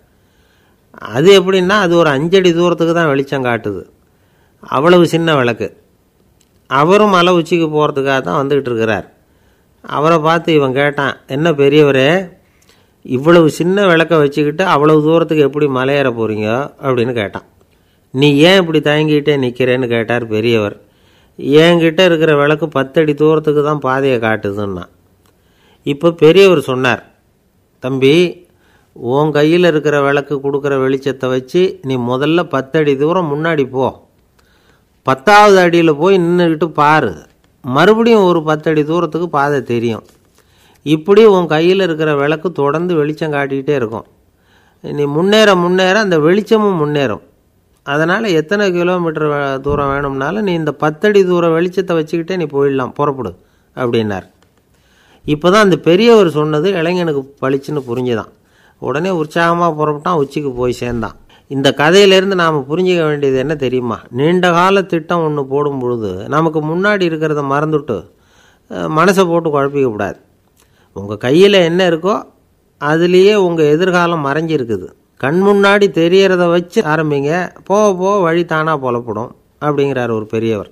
A: அது எப்படின்னா அது ஒரு 5 அடி தூரத்துக்கு தான் வெளிச்சம் காட்டுது. அவ்வளவு சின்ன விளக்கு. அவரும் மலை உச்சிக்கு போகிறதுக்காக தான் வந்துக்கிட்டு இருக்கிறார். அவரை பார்த்து இவன் கேட்டான், என்ன பெரியவரே, இவ்வளவு சின்ன விளக்க வச்சுக்கிட்டு அவ்வளவு தூரத்துக்கு எப்படி மலையேற போகிறீங்க அப்படின்னு கேட்டான். நீ ஏன் இப்படி தயங்கிட்டே நிற்கிறேன்னு கேட்டார் பெரியவர். என்கிட்ட இருக்கிற விளக்கு 10 அடி தூரத்துக்கு தான் பாதையை காட்டுதுன்னா. இப்போ பெரியவர் சொன்னார், தம்பி, உன் கையில் இருக்கிற விளக்கு கொடுக்குற வெளிச்சத்தை வச்சு நீ முதல்ல 10 அடி தூரம் முன்னாடி போ, 10வது அடியில் போய் நின்றுக்கிட்டு பாரு, மறுபடியும் ஒரு 10 அடி தூரத்துக்கு பாதை தெரியும். இப்படி உன் கையில் இருக்கிற விளக்கு தொடர்ந்து வெளிச்சம் காட்டிக்கிட்டே இருக்கும். நீ முன்னேற முன்னேற அந்த வெளிச்சமும் முன்னேறும். அதனால் எத்தனை கிலோமீட்டர் தூரம் வேணும்னாலும் நீ இந்த 10 அடி தூரம் வெளிச்சத்தை வச்சுக்கிட்டே நீ போயிடலாம், புறப்படு அப்படின்னார். இப்போ தான் அந்த பெரியவர் சொன்னது இளைஞனுக்கு பளிச்சுன்னு புரிஞ்சுதான். உடனே உற்சாகமாக புறப்பட்டான், உச்சிக்கு போய் சேர்ந்தான். இந்த கதையிலேருந்து நாம் புரிஞ்சிக்க வேண்டியது என்ன தெரியுமா? நீண்ட கால திட்டம் ஒன்று போடும் பொழுது நமக்கு முன்னாடி இருக்கிறத மறந்துட்டு மனசை போட்டு குழப்பிக்கக்கூடாது. உங்கள் கையில் என்ன இருக்கோ அதுலேயே உங்கள் எதிர்காலம் மறைஞ்சிருக்குது. கண் முன்னாடி தெரியறத வச்சு ஆரம்பிங்க, போக போக வழி தானாக புலப்படும் அப்படிங்கிறார் ஒரு பெரியவர்.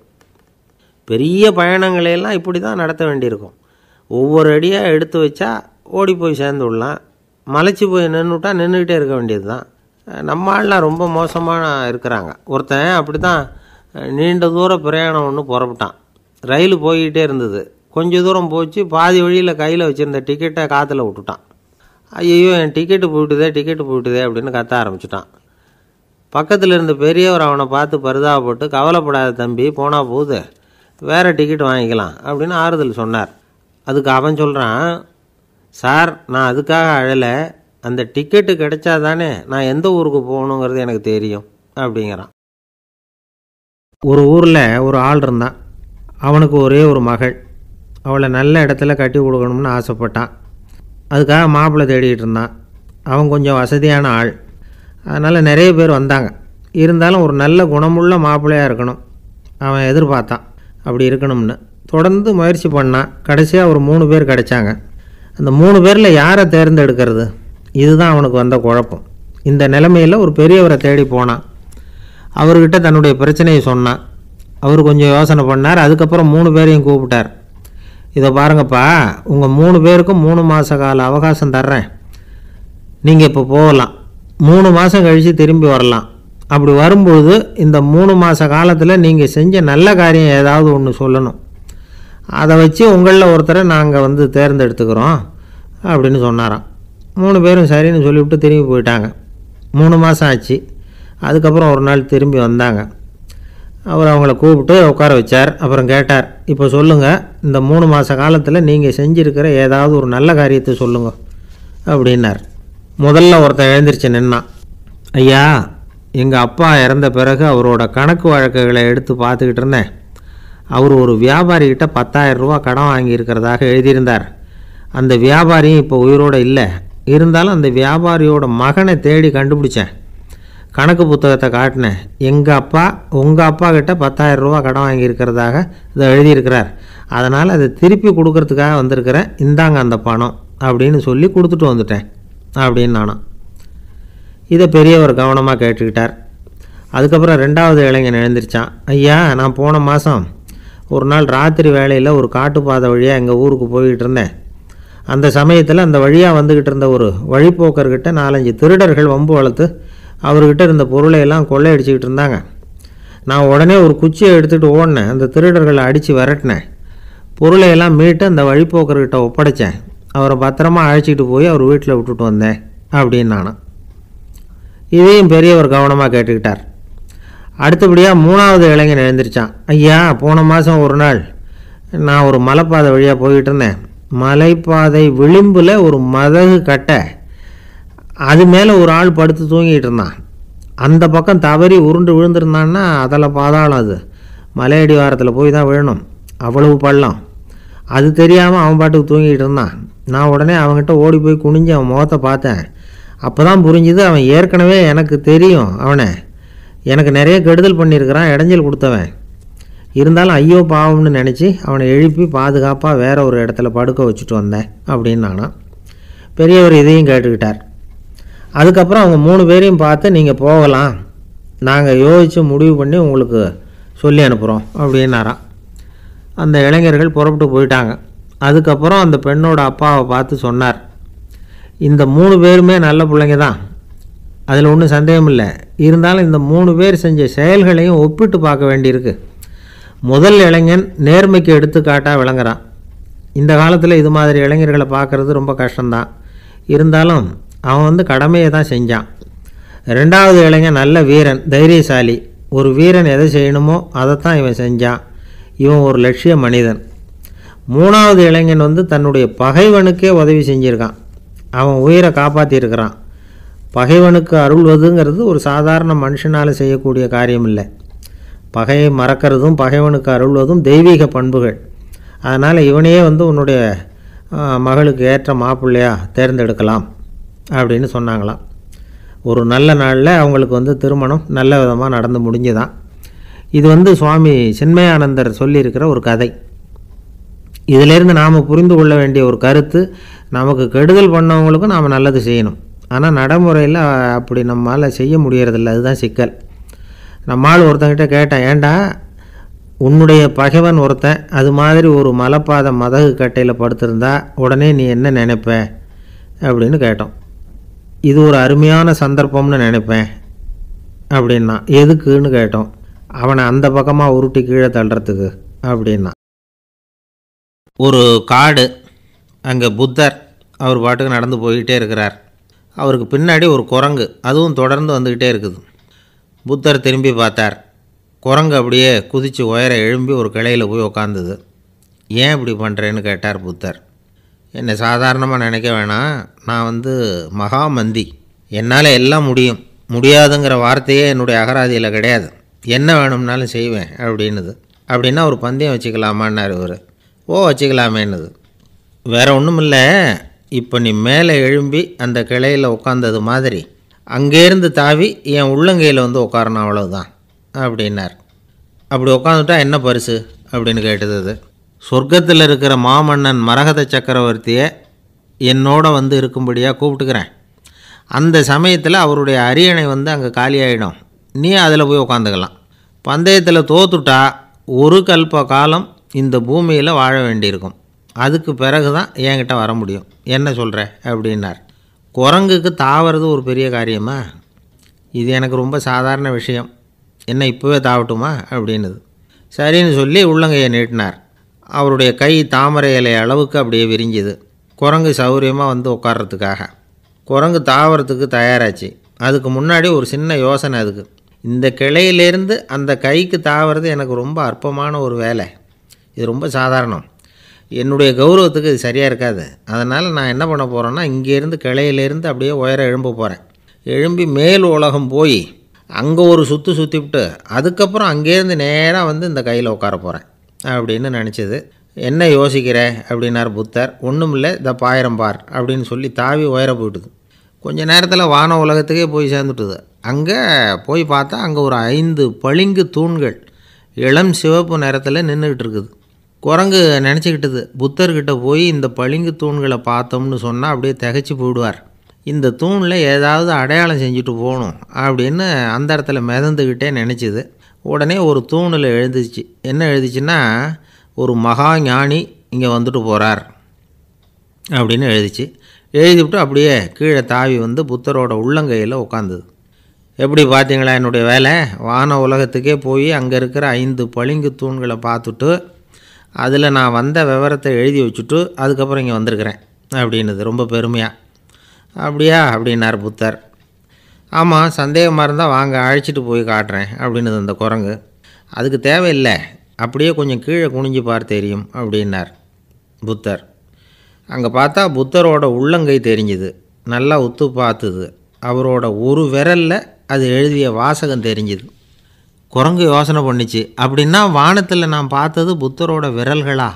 A: பெரிய பயணங்களையெல்லாம் இப்படி தான் நடத்த வேண்டியிருக்கும். ஒவ்வொரு அடியாக எடுத்து வச்சா ஓடி போய் சேர்ந்து விடலாம், மலைச்சி போய் நின்றுட்டா நின்றுக்கிட்டே இருக்க வேண்டியது தான். நம்ம ஆள்லாம் ரொம்ப மோசமான இருக்கிறாங்க. ஒருத்தன் அப்படி தான் நீண்ட தூர பிரயாணம் ஒன்று புறப்பட்டான். ரயில் போய்கிட்டே இருந்தது. கொஞ்சம் தூரம் போச்சு, பாதி வழியில் கையில் வச்சுருந்த டிக்கெட்டை காற்றுல விட்டுட்டான். ஐயோ, என் டிக்கெட்டு போயிட்டுதே அப்படின்னு கத்த ஆரம்பிச்சிட்டான். பக்கத்தில் இருந்த பெரியவர் அவனை பார்த்து பரிதாபப்பட்டு, கவலைப்படாத தம்பி, போனால் போகுது, வேறு டிக்கெட் வாங்கிக்கலாம் அப்படின்னு ஆறுதல் சொன்னார். அதுக்கு அவன் சொல்கிறான், சார், நான் அதுக்காக அழலை, அந்த டிக்கெட்டு கிடைச்சா தானே நான் எந்த ஊருக்கு போகணுங்கிறது எனக்கு தெரியும் அப்படிங்கிறான். ஒரு ஊரில் ஒரு ஆள் இருந்தான். அவனுக்கு ஒரே ஒரு மகள். அவளை நல்ல இடத்துல கட்டி கொடுக்கணும்னு ஆசைப்பட்டான். அதுக்காக மாப்பிள்ளை தேடிக்கிட்டு இருந்தான். அவன் கொஞ்சம் வசதியான ஆள், அதனால் நிறைய பேர் வந்தாங்க. இருந்தாலும் ஒரு நல்ல குணமுள்ள மாப்பிள்ளையாக இருக்கணும் அவன் எதிர்பார்த்தான். அப்படி இருக்கணும்னு தொடர்ந்து முயற்சி பண்ணான். கடைசியாக ஒரு 3 பேர் கிடைச்சாங்க. அந்த 3 பேரில் யாரை தேர்ந்தெடுக்கிறது, இதுதான் அவனுக்கு வந்த குழப்பம். இந்த நிலைமையில் ஒரு பெரியவரை தேடி போனான். அவர்கிட்ட தன்னுடைய பிரச்சனையை சொன்னான். அவர் கொஞ்சம் யோசனை பண்ணார். அதுக்கப்புறம் 3 பேரையும் கூப்பிட்டார். இதை பாருங்கப்பா, உங்கள் 3 பேருக்கும் 3 மாத கால அவகாசம் தர்றேன். நீங்கள் இப்போ போகலாம், 3 மாதம் கழித்து திரும்பி வரலாம். அப்படி வரும்பொழுது இந்த 3 மாத காலத்தில் நீங்கள் செஞ்ச நல்ல காரியம் ஏதாவது ஒன்று சொல்லணும். அதை வச்சு உங்களில் ஒருத்தரை நாங்கள் தேர்ந்தெடுத்துக்கிறோம் அப்படின்னு சொன்னாராம். 3 பேரும் சரின்னு சொல்லிவிட்டு திரும்பி போயிட்டாங்க. 3 மாதம் ஆச்சு. அதுக்கப்புறம் ஒரு நாள் திரும்பி வந்தாங்க. அவர் அவங்கள கூப்பிட்டு உட்கார வச்சார். அப்புறம் கேட்டார், இப்போ சொல்லுங்கள், இந்த 3 மாத காலத்தில் நீங்கள் செஞ்சுருக்கிற ஏதாவது ஒரு நல்ல காரியத்தை சொல்லுங்க அப்படின்னார். முதல்ல ஒருத்தன் எழுந்திரிச்சு நின்னான். ஐயா, எங்கள் அப்பா இறந்த பிறகு அவரோட கணக்கு வழக்குகளை எடுத்து பார்த்துக்கிட்டு இருந்தேன். அவர் ஒரு வியாபாரிகிட்ட 10,000 ரூபா கடன் வாங்கியிருக்கிறதாக எழுதியிருந்தார். அந்த வியாபாரியும் இப்போ உயிரோடு இல்லை. இருந்தாலும் அந்த வியாபாரியோட மகனை தேடி கண்டுபிடிச்சேன். கணக்கு புத்தகத்தை காட்டினேன். உங்கள் அப்பா கிட்ட 10,000 ரூபா கடன் வாங்கியிருக்கிறதாக இதை எழுதியிருக்கிறார். அதனால் அதை திருப்பி கொடுக்கறதுக்காக வந்திருக்கிறேன், இந்தாங்க அந்த பணம் அப்படின்னு சொல்லி கொடுத்துட்டு வந்துட்டேன் அப்படின்னு நானும். இதை பெரியவர் கவனமாக கேட்டுக்கிட்டார். அதுக்கப்புறம் 2வது இளைஞன் எழுந்திரிச்சான். ஐயா, நான் போன மாதம் ஒரு நாள் ராத்திரி வேளையில் ஒரு காட்டுப்பாதை வழியாக எங்கள் ஊருக்கு போய்கிட்டு இருந்தேன். அந்த சமயத்தில் அந்த வழியாக வந்துக்கிட்டு இருந்த ஒரு வழிப்போக்கர்கிட்ட 4-5 திருடர்கள் வம்பு வளர்த்து அவர்கிட்ட இருந்த பொருளை எல்லாம் கொள்ளையடிச்சிக்கிட்டு இருந்தாங்க. நான் உடனே ஒரு குச்சியை எடுத்துகிட்டு ஓடினேன். அந்த திருடர்களை அடித்து விரட்டினேன். பொருளை எல்லாம் மீட்டு அந்த வழிப்போக்கர்கிட்ட ஒப்படைச்சேன். அவரை பத்திரமா அழைச்சிக்கிட்டு போய் அவர் வீட்டில் விட்டுட்டு வந்தேன் அப்படின்னு நானும். இதையும் பெரியவர் கவனமாக கேட்டுக்கிட்டார். அடுத்தபடியாக 3வது இளைஞன் எழுந்திரிச்சான். ஐயா, போன மாதம் ஒரு நாள் நான் ஒரு மலைப்பாதை வழியாக போய்கிட்டு இருந்தேன். மலைப்பாதை விளிம்பில் ஒரு மதகு கட்டை, அது மேலே ஒரு ஆள் படுத்து தூங்கிட்டு இருந்தான். அந்த பக்கம் தவறி உருண்டு விழுந்திருந்தான்னா அதில் பாதாளம். அது மலையடி வாரத்தில் போய் தான் விழணும், அவ்வளவு பள்ளம். அது தெரியாமல் அவன் பாட்டுக்கு தூங்கிட்டு இருந்தான். நான் உடனே அவன்கிட்ட ஓடி போய் குனிஞ்சு அவன் முகத்தை பார்த்தேன். அப்போ தான் புரிஞ்சுது, அவன் ஏற்கனவே எனக்கு தெரியும். அவனை எனக்கு நிறைய கெடுதல் பண்ணியிருக்கிறான், இடைஞ்சல் கொடுத்தவன். இருந்தாலும் ஐயோ பாவம்னு நினச்சி அவனை எழுப்பி பாதுகாப்பாக வேற ஒரு இடத்துல படுக்க வச்சுட்டு வந்தேன் அப்படின்னு நானும். பெரியவர் இதையும் கேட்டுக்கிட்டார். அதுக்கப்புறம் அவங்க 3 பேரையும் பார்த்து, நீங்கள் போகலாம், நாங்கள் யோசித்து முடிவு பண்ணி உங்களுக்கு சொல்லி அனுப்புகிறோம் அப்படின்னாராம். அந்த இளைஞர்கள் புறப்பட்டு போயிட்டாங்க. அதுக்கப்புறம் அந்த பெண்ணோட அப்பாவை பார்த்து சொன்னார், இந்த 3 பேருமே நல்ல பிள்ளைங்க தான், அதில் ஒன்றும் சந்தேகம் இல்லை. இருந்தாலும் இந்த 3 பேர் செஞ்ச செயல்களையும் ஒப்பிட்டு பார்க்க வேண்டியிருக்கு. முதல் இளைஞன் நேர்மைக்கு எடுத்துக்காட்டாக விளங்குறான். இந்த காலத்தில் இது மாதிரி இளைஞர்களை பார்க்குறது ரொம்ப கஷ்டம்தான். இருந்தாலும் அவன் கடமையை தான் செஞ்சான். 2வது இளைஞன் நல்ல வீரன், தைரியசாலி. ஒரு வீரன் எதை செய்யணுமோ அதைத்தான் இவன் செஞ்சான். இவன் ஒரு லட்சிய மனிதன். 3வது இளைஞன் தன்னுடைய பகைவனுக்கே உதவி செஞ்சுருக்கான். அவன் உயிரை காப்பாற்றியிருக்கிறான். பகைவனுக்கு அருள்வதுங்கிறது ஒரு சாதாரண மனுஷனால் செய்யக்கூடிய காரியம் இல்லை. பகையை மறக்கிறதும் பகைவனுக்கு அருள்வதும் தெய்வீக பண்புகள். அதனால் இவனையே உன்னுடைய மகளுக்கு ஏற்ற மாப்பிள்ளையாக தேர்ந்தெடுக்கலாம் அப்படின்னு சொன்னாங்களாம். ஒரு நல்ல நாளில் அவங்களுக்கு திருமணம் நல்ல விதமாக நடந்து முடிஞ்சுதான். இது சுவாமி சின்மயானந்தர் சொல்லியிருக்கிற ஒரு கதை. இதிலேருந்து நாம் புரிந்து கொள்ள வேண்டிய ஒரு கருத்து, நமக்கு கெடுதல் பண்ணவங்களுக்கும் நாம் நல்லது செய்யணும். ஆனால் நடைமுறையில் அப்படி நம்மளால் செய்ய முடியறதில்ல. அதுதான் சிக்கல். நம்மால் ஒருத்தங்கிட்ட கேட்டேன், ஏண்டா உன்னுடைய பகைவன் ஒருத்தன் அது மாதிரி ஒரு மலைப்பாதை மதகு கட்டையில் படுத்திருந்தா உடனே நீ என்ன நினைப்ப அப்படின்னு கேட்டோம். இது ஒரு அருமையான சந்தர்ப்பம்னு நினைப்பேன் அப்படின்னா. எதுக்குன்னு கேட்டோம். அவனை அந்த பக்கமாக உருட்டி கீழே தள்ளுறதுக்கு அப்படின்னா. ஒரு காடு, அங்கே புத்தர் அவர் பாட்டுக்கு நடந்து போய்கிட்டே இருக்கிறார். அவருக்கு பின்னாடி ஒரு குரங்கு, அதுவும் தொடர்ந்து வந்துக்கிட்டே இருக்குது. புத்தர் திரும்பி பார்த்தார். குரங்கு அப்படியே குதித்து உயர எழும்பி ஒரு கிளையில் போய் உக்காந்துது. ஏன் இப்படி பண்ணுறேன்னு கேட்டார் புத்தர். என்னை சாதாரணமாக நினைக்க வேணாம், நான் மகாமந்தி, என்னால் எல்லாம் முடியும், முடியாதுங்கிற வார்த்தையே என்னுடைய அகராதியில் கிடையாது, என்ன வேணும்னாலும் செய்வேன் அப்படின்னுது. அப்படின்னா ஒரு பந்தயம் வச்சுக்கலாமான்னார் இவர். ஓ வச்சுக்கலாமேன்னுது. வேறு ஒன்றும் இல்லை, இப்போ நீ மேலே எழும்பி அந்த கிளையில் உட்காந்தது மாதிரி அங்கேருந்து தாவி என் உள்ளங்கையில் உட்காரணும், அவ்வளவுதான் அப்படின்னார். அப்படி உட்காந்துட்டா என்ன பரிசு அப்படின்னு கேட்டது அது. சொர்க்கத்தில் இருக்கிற மாமன்னன் மரகத சக்கரவர்த்தியை என்னோட இருக்கும்படியாக கூப்பிட்டுக்கிறேன். அந்த சமயத்தில் அவருடைய அரியணை அங்கே காலியாகிடும், நீ அதில் போய் உட்காந்துக்கலாம். பந்தயத்தில் தோத்துட்டா ஒரு கல்ப காலம் இந்த பூமியில் வாழ வேண்டியிருக்கும், அதுக்கு பிறகு தான் என்கிட்ட வர முடியும், என்ன சொல்கிற அப்படின்னார். குரங்குக்கு தாவறது ஒரு பெரிய காரியமா? இது எனக்கு ரொம்ப சாதாரண விஷயம், என்ன இப்போவே தாவட்டுமா அப்படின்னுது. சரின்னு சொல்லி உள்ளங்கையை நீட்டினார். அவருடைய கை தாமரை இலை அளவுக்கு அப்படியே விரிஞ்சுது. குரங்கு சௌகரியமாக உட்கார்றதுக்காக. குரங்கு தாவறதுக்கு தயாராச்சு. அதுக்கு முன்னாடி ஒரு சின்ன யோசனை அதுக்கு. இந்த கிளையிலேருந்து அந்த கைக்கு தாவறது எனக்கு ரொம்ப அற்பமான ஒரு வேலை, இது ரொம்ப சாதாரணம், என்னுடைய கௌரவத்துக்கு இது சரியாக இருக்காது. அதனால் நான் என்ன பண்ண போகிறேன்னா, இங்கேருந்து கிளையிலேருந்து அப்படியே உயர எழும்ப போகிறேன். எழும்பி மேல் உலகம் போய் அங்கே ஒரு சுற்றிவிட்டு அதுக்கப்புறம் அங்கேருந்து நேராக இந்த கையில் உட்கார போகிறேன் அப்படின்னு நினச்சிது. என்ன யோசிக்கிற அப்படின்னார் புத்தர். ஒன்றும் இல்லை, இந்த பாயிரம் பார் அப்படின்னு சொல்லி தாவி உயர போயிட்டுது. கொஞ்சம் நேரத்தில் வான உலகத்துக்கே போய் சேர்ந்துட்டுது. அங்கே போய் பார்த்தா அங்கே ஒரு 5 பளிங்கு தூண்கள் இளம் சிவப்பு நிறத்தில் நின்றுக்கிட்டு இருக்குது. குரங்கு நினச்சிக்கிட்டது, புத்தர்கிட்ட போய் இந்த பளிங்கு தூண்களை பார்த்தோம்னு சொன்னால் அப்படியே திகைச்சு போயிடுவார், இந்த தூணில் ஏதாவது அடையாளம் செஞ்சுட்டு போகணும் அப்படின்னு அந்த இடத்துல மிதந்துக்கிட்டே நினச்சிது. உடனே ஒரு தூணில் எழுதிச்சு. என்ன எழுதிச்சுன்னா, ஒரு மகா ஞானி இங்கே வந்துட்டு போகிறார் அப்படின்னு எழுதிச்சு. எழுதிவிட்டு அப்படியே கீழே தாவி புத்தரோட உள்ளங்கையில் உட்காந்துது. எப்படி பார்த்தீங்களா என்னுடைய வேலை? வான உலகத்துக்கே போய் அங்கே இருக்கிற 5 பளிங்கு தூண்களை பார்த்துட்டு அதில் நான் வந்த விவரத்தை எழுதி வச்சுட்டு அதுக்கப்புறம் இங்கே வந்திருக்கிறேன் அப்படின்னுது ரொம்ப பெருமையாக. அப்படியா அப்படின்னார் புத்தர். ஆமாம், சந்தேகமாக இருந்தால் வாங்க அழைச்சிட்டு போய் காட்டுறேன் அப்படின்னுது அந்த குரங்கு. அதுக்கு தேவையில்லை, அப்படியே கொஞ்சம் கீழே குனிஞ்சு பார்த்து தெரியும் அப்படின்னார் புத்தர். அங்கே பார்த்தா புத்தரோட உள்ளங்கை தெரிஞ்சுது. நல்லா உத்து பார்த்துது. அவரோட ஒரு விரலில் அது எழுதிய வாசகம் தெரிஞ்சுது. குரங்கு யோசனை பண்ணிச்சு, அப்படின்னா வானத்தில் நான் பார்த்தது புத்தரோட விரல்களா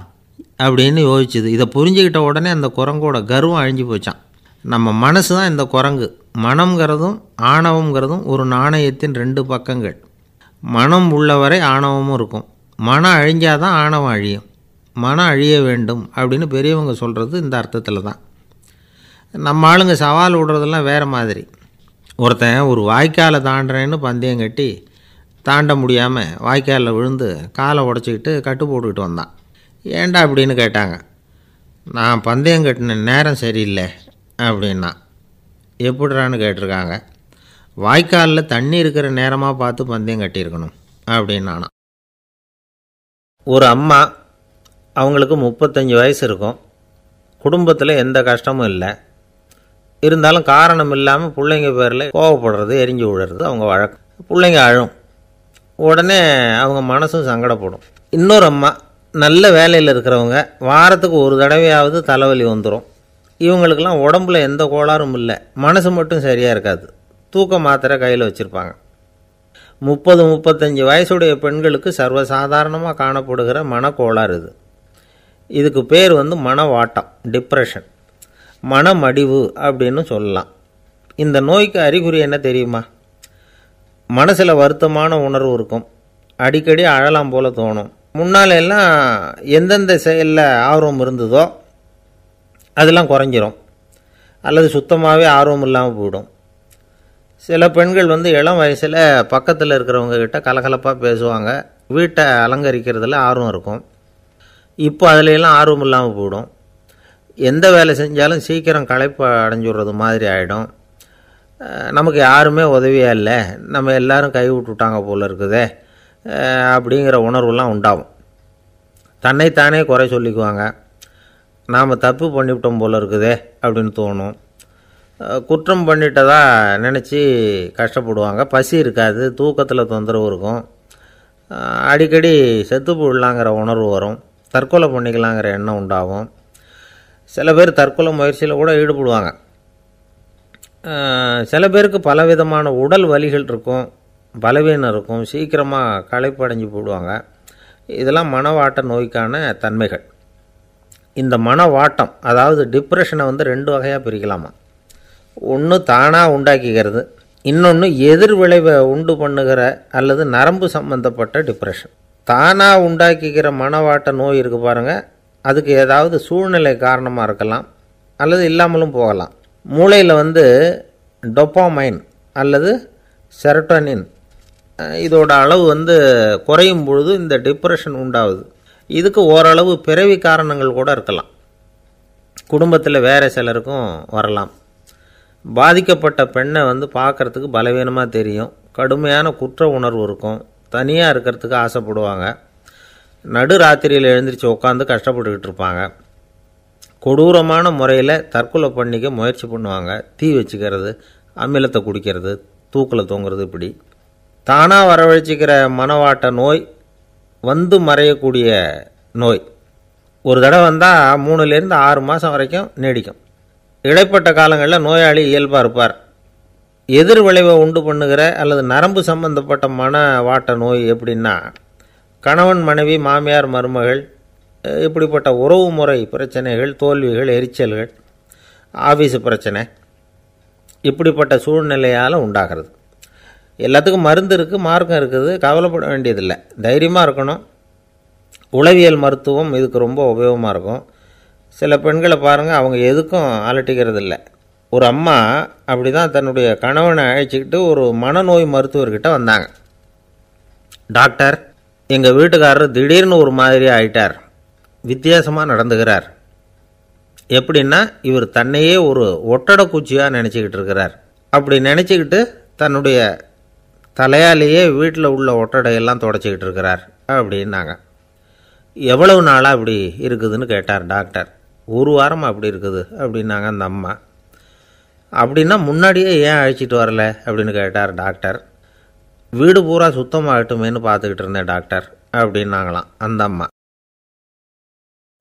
A: அப்படின்னு யோசிச்சுது. இதை புரிஞ்சுக்கிட்ட உடனே அந்த குரங்கோட கர்வம் அழிஞ்சு போச்சான். நம்ம மனசு தான் இந்த குரங்கு. மனம்ங்கிறதும் ஆணவங்கிறதும் ஒரு நாணயத்தின் 2 பக்கங்கள். மனம் உள்ளவரை ஆணவமும் இருக்கும். மனம் அழிஞ்சாதான் ஆணவம் அழியும். மனம் அழிய வேண்டும் அப்படின்னு பெரியவங்க சொல்கிறது இந்த அர்த்தத்தில் தான். நம்ம ஆளுங்க சவால் விடுறதெல்லாம் வேறு மாதிரி. ஒருத்தன் ஒரு வாய்க்காலை தாண்டுறேன்னு பந்தயம் கட்டி தாண்ட முடியாமல் வாய்க்காலில் விழுந்து காலை உடச்சிக்கிட்டு கட்டு போட்டுக்கிட்டு வந்தான். ஏண்டா அப்படின்னு கேட்டாங்க. நான் பந்தயம் கட்டின நேரம் சரியில்லை அப்படின்னா. எப்படிறான்னு கேட்டிருக்காங்க. வாய்க்காலில் தண்ணி இருக்கிற நேரமாக பார்த்து பந்தயம் கட்டியிருக்கணும் அப்படின்னானா. ஒரு அம்மா, அவங்களுக்கு 35 வயசு இருக்கும், குடும்பத்தில் எந்த கஷ்டமும் இல்லை, இருந்தாலும் காரணம் இல்லாமல் பிள்ளைங்க பேரில் கோவப்படுறது, எரிஞ்சு விடுறது அவங்க வழக்கம். பிள்ளைங்க அழும், உடனே அவங்க மனசும் சங்கடப்படும். இன்னொரு அம்மா, நல்ல வேலையில் இருக்கிறவங்க, வாரத்துக்கு ஒரு தடவையாவது தலைவலி வந்துடும். இவங்களுக்கெல்லாம் உடம்புல எந்த கோளாறும் இல்லை, மனசு மட்டும் சரியாக இருக்காது, தூக்க மாத்திரை கையில் வச்சுருப்பாங்க. 30-35 வயசுடைய பெண்களுக்கு சர்வசாதாரணமாக காணப்படுகிற மனக்கோளாறு இது. இதுக்கு பேர் மனவாட்டம், டிப்ரெஷன், மனமடிவு அப்படின்னு சொல்லலாம். இந்த நோய்க்கு அறிகுறி என்ன தெரியுமா? மனசில் வருத்தமான உணர்வு இருக்கும், அடிக்கடி அழலாம் போல தோணும். முன்னால் எல்லாம் எந்தெந்த செயலில் ஆர்வம் இருந்ததோ அதெல்லாம் குறைஞ்சிரும், அல்லது சுத்தமாகவே ஆர்வம் இல்லாமல் போயிடும். சில பெண்கள் இளம் வயசில் பக்கத்தில் இருக்கிறவங்க கிட்ட கலகலப்பாக பேசுவாங்க, வீட்டை அலங்கரிக்கிறதுல ஆர்வம் இருக்கும். இப்போ அதிலெல்லாம் ஆர்வம் இல்லாமல் போயிடும். எந்த வேலை செஞ்சாலும் சீக்கிரம் களைப்பு அடைஞ்சுடுறது மாதிரி ஆகிடும். நமக்கு யாருமே உதவியாக இல்லை, நம்ம எல்லோரும் கை விட்டுட்டாங்க போல் இருக்குதே அப்படிங்கிற உணர்வுலாம் உண்டாகும். தன்னைத்தானே குறை சொல்லிக்குவாங்க, நாம் தப்பு பண்ணிவிட்டோம் போல் இருக்குதே அப்படின்னு தோணும். குற்றம் பண்ணிட்டதா நினச்சி கஷ்டப்படுவாங்க. பசி இருக்காது, தூக்கத்தில் தொந்தரவு இருக்கும், அடிக்கடி செத்து போடலாங்கிற உணர்வு வரும், தற்கொலை பண்ணிக்கலாங்கிற எண்ணம் உண்டாகும். சில பேர் தற்கொலை முயற்சியில் கூட ஈடுபடுவாங்க. சில பேருக்கு பலவிதமான உடல் வலிகள் இருக்கும், பலவீனம் இருக்கும், சீக்கிரமாக களைப்படைஞ்சு போடுவாங்க. இதெல்லாம் மனவாட்ட நோய்க்கான தன்மைகள். இந்த மனவாட்டம், அதாவது டிப்ரெஷனை 2 வகையாக பிரிக்கலாமா. ஒன்று தானாக உண்டாக்கிக்கிறது, இன்னொன்று எதிர் விளைவை உண்டு பண்ணுகிற அல்லது நரம்பு சம்பந்தப்பட்ட டிப்ரெஷன். தானாக உண்டாக்கிக்கிற மனவாட்ட நோய் இருக்குது பாருங்கள், அதுக்கு ஏதாவது சூழ்நிலை காரணமாக இருக்கலாம், அல்லது இல்லாமலும் போகலாம். மூளையில் டொப்பாமைன் அல்லது செரட்டோனின் இதோட அளவு குறையும் பொழுது இந்த டிப்ரெஷன் உண்டாகுது. இதுக்கு ஓரளவு பிறவி காரணங்கள் கூட இருக்கலாம், குடும்பத்தில் வேறு சிலருக்கும் வரலாம். பாதிக்கப்பட்ட பெண்ணை பார்க்குறதுக்கு பலவீனமாக தெரியும், கடுமையான குற்ற உணர்வு இருக்கும், தனியாக இருக்கிறதுக்கு ஆசைப்படுவாங்க, நடு ராத்திரியில் எழுந்திரிச்சு உட்காந்து கஷ்டப்பட்டுக்கிட்டு இருப்பாங்க, கொடூரமான முறையில் தற்கொலை பண்ணிக்க முயற்சி பண்ணுவாங்க, தீ வச்சுக்கிறது, அமிலத்தை குடிக்கிறது, தூக்கில் தொங்குறது. இப்படி தானாக வரவழைச்சிக்கிற மனவாட்ட நோய் மறையக்கூடிய நோய். ஒரு தடவை வந்தால் 3லேருந்து 6 மாதம் வரைக்கும் நீடிக்கும். இடைப்பட்ட காலங்களில் நோயாளி இயல்பாக இருப்பார். எதிர் விளைவை உண்டு பண்ணுகிற அல்லது நரம்பு சம்பந்தப்பட்ட மனவாட்ட நோய் எப்படின்னா, கணவன் மனைவி, மாமியார் மருமகள், இப்படிப்பட்ட உறவு முறை பிரச்சனைகள், தோல்விகள், எரிச்சல்கள், ஆஃபீஸு பிரச்சனை, இப்படிப்பட்ட சூழ்நிலையால் உண்டாகிறது. எல்லாத்துக்கும் மருந்து இருக்குது, மார்க்கம் இருக்குது, கவலைப்பட வேண்டியதில்லை, தைரியமாக இருக்கணும். உளவியல் மருத்துவம் இதுக்கு ரொம்ப உபயோகமாக இருக்கும். சில பெண்களை பாருங்கள், அவங்க எதுக்கும் அலட்டிக்கிறது இல்லை. ஒரு அம்மா அப்படி தான் தன்னுடைய கணவனை அழைச்சிக்கிட்டு ஒரு மனநோய் மருத்துவர்கிட்ட வந்தாங்க. டாக்டர், எங்கள் வீட்டுக்காரர் திடீர்னு ஒரு மாதிரி ஆயிட்டார், வித்தியாசமாக நடந்துக்கிறார். எப்படின்னா, இவர் தன்னையே ஒரு ஒட்டடை பூச்சியாக நினச்சிக்கிட்டு இருக்கிறார். அப்படி நினச்சிக்கிட்டு தன்னுடைய தலையாலேயே வீட்டில் உள்ள ஒட்டடையெல்லாம் தொடச்சிக்கிட்டு இருக்கிறார் அப்படின்னாங்க. எவ்வளவு நாளாக அப்படி இருக்குதுன்னு கேட்டார் டாக்டர். 1 வாரமாக அப்படி இருக்குது அப்படின்னாங்க அந்த அம்மா. அப்படின்னா முன்னாடியே ஏன் அழைச்சிட்டு வரல அப்படின்னு கேட்டார் டாக்டர். வீடு பூரா சுத்தமாகட்டுமேனு பார்த்துக்கிட்டு இருந்தேன் டாக்டர் அப்படின்னாங்களாம் அந்த அம்மா.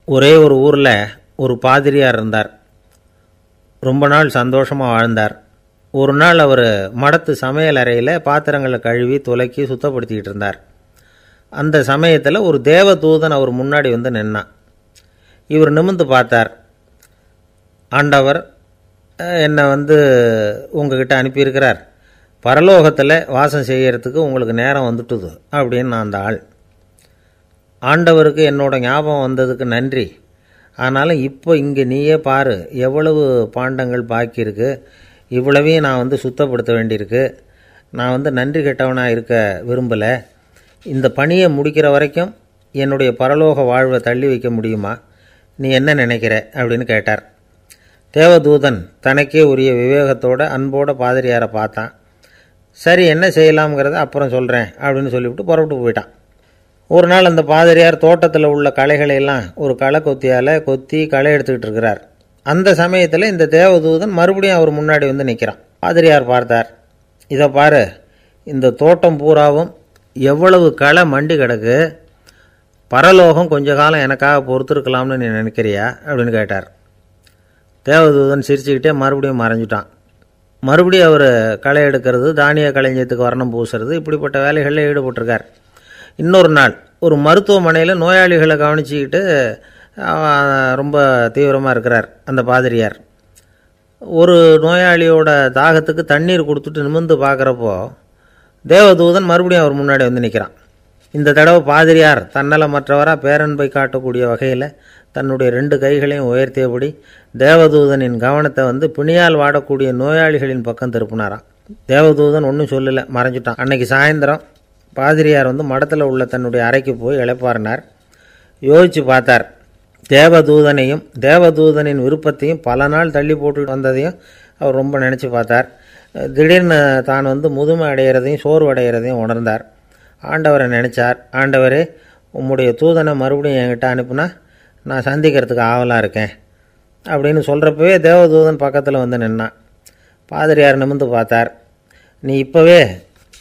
A: ஒரே ஒரு ஊரில் ஒரு பாதிரியார் இருந்தார். ரொம்ப நாள் சந்தோஷமாக வாழ்ந்தார். ஒரு நாள் அவர் மடத்து சமையல் அறையில் பாத்திரங்களை கழுவி துலக்கி சுத்தப்படுத்திக்கிட்டு இருந்தார். அந்த சமயத்தில் ஒரு தேவதூதன் அவர் முன்னாடி நின்னான். இவர் நிமிர்ந்து பார்த்தார். ஆண்டவர் என்னை உங்ககிட்ட அனுப்பியிருக்கிறார், பரலோகத்தில் வாசம் செய்யறதுக்கு உங்களுக்கு நேரம் வந்துட்டுது அப்படின்னு அந்த ஆள். ஆண்டவருக்கு என்னோட ஞாபகம் வந்ததுக்கு நன்றி. ஆனாலும் இப்போ இங்கே நீயே பாரு, எவ்வளவு பாண்டங்கள் பாக்கி இருக்கு, இவ்வளவையும் நான் சுத்தப்படுத்த வேண்டியிருக்கு. நான் நன்றி கெட்டவனாக இருக்க விரும்பலை. இந்த பணியை முடிக்கிற வரைக்கும் என்னுடைய பரலோக வாழ்வை தள்ளி வைக்க முடியுமா? நீ என்ன நினைக்கிற அப்படின்னு கேட்டார். தேவதூதன் தனக்கே உரிய விவேகத்தோட அன்போட பாதிரியாரை பார்த்தான். சரி, என்ன செய்யலாம்ங்கிறத அப்புறம் சொல்கிறேன் அப்படின்னு சொல்லிவிட்டு புறப்பட்டு போயிட்டான். ஒரு நாள் அந்த பாதிரியார் தோட்டத்தில் உள்ள களைகளை எல்லாம் ஒரு களை கொத்தியால் கொத்தி களை எடுத்துக்கிட்டு இருக்கிறார். அந்த சமயத்தில் இந்த தேவதூதன் மறுபடியும் அவர் முன்னாடி வந்து நிற்கிறான். பாதிரியார் பார்த்தார். இதை பாரு, இந்த தோட்டம் பூராவும் எவ்வளவு களை மண்டி கிடக்கு, பரலோகம் கொஞ்ச காலம் எனக்காக பொறுத்திருக்கலாம்னு நீ நினைக்கிறியா அப்படின்னு கேட்டார். தேவதூதன் சிரிச்சுக்கிட்டே மறுபடியும் மறைஞ்சிட்டான். மறுபடியும் அவர் களை எடுக்கிறது, தானிய களஞ்சியத்துக்கு வர்ணம் பூசுறது, இப்படிப்பட்ட வேலைகளில் ஈடுபட்டிருக்கார். இன்னொரு நாள் ஒரு மருத்துவமனையில் நோயாளிகளை கவனிச்சிக்கிட்டு ரொம்ப தீவிரமாக இருக்கிறார் அந்த பாதிரியார். ஒரு நோயாளியோட தாகத்துக்கு தண்ணீர் கொடுத்துட்டு நிமிர்ந்து பார்க்குறப்போ தேவதூதன் மறுபடியும் அவர் முன்னாடி வந்து நிற்கிறான். இந்த தடவை பாதிரியார் தன்னலமற்றவராக பேரன்பை காட்டக்கூடிய வகையில் தன்னுடைய 2 கைகளையும் உயர்த்தியபடி தேவதூதனின் கவனத்தை வந்து பிணியால் வாடக்கூடிய நோயாளிகளின் பக்கம் திருப்பினாராம். தேவதூதன் ஒன்றும் சொல்லலை, மறைஞ்சிட்டான். அன்னைக்கு சாயந்தரம் பாதிரியார் வந்து மடத்தில் உள்ள தன்னுடைய அறைக்கு போய் இளைப்பாறினார். யோசித்து பார்த்தார். தேவதூதனையும் தேவதூதனின் விருப்பத்தையும் பல நாள் தள்ளி போட்டு வந்ததையும் அவர் ரொம்ப நினச்சி பார்த்தார். திடீர்னு தான் வந்து முதுமை அடைகிறதையும் சோர்வு அடைகிறதையும் உணர்ந்தார். ஆண்டவரை நினச்சார். ஆண்டவரே, உம்முடைய தூதனை மறுபடியும் என்கிட்ட அனுப்புனா நான் சந்திக்கிறதுக்கு ஆவலாக இருக்கேன் அப்படின்னு சொல்கிறப்பவே தேவதூதன் பக்கத்தில் வந்து நின்னான். பாதிரியார் நிமிர்ந்து பார்த்தார். நீ இப்போவே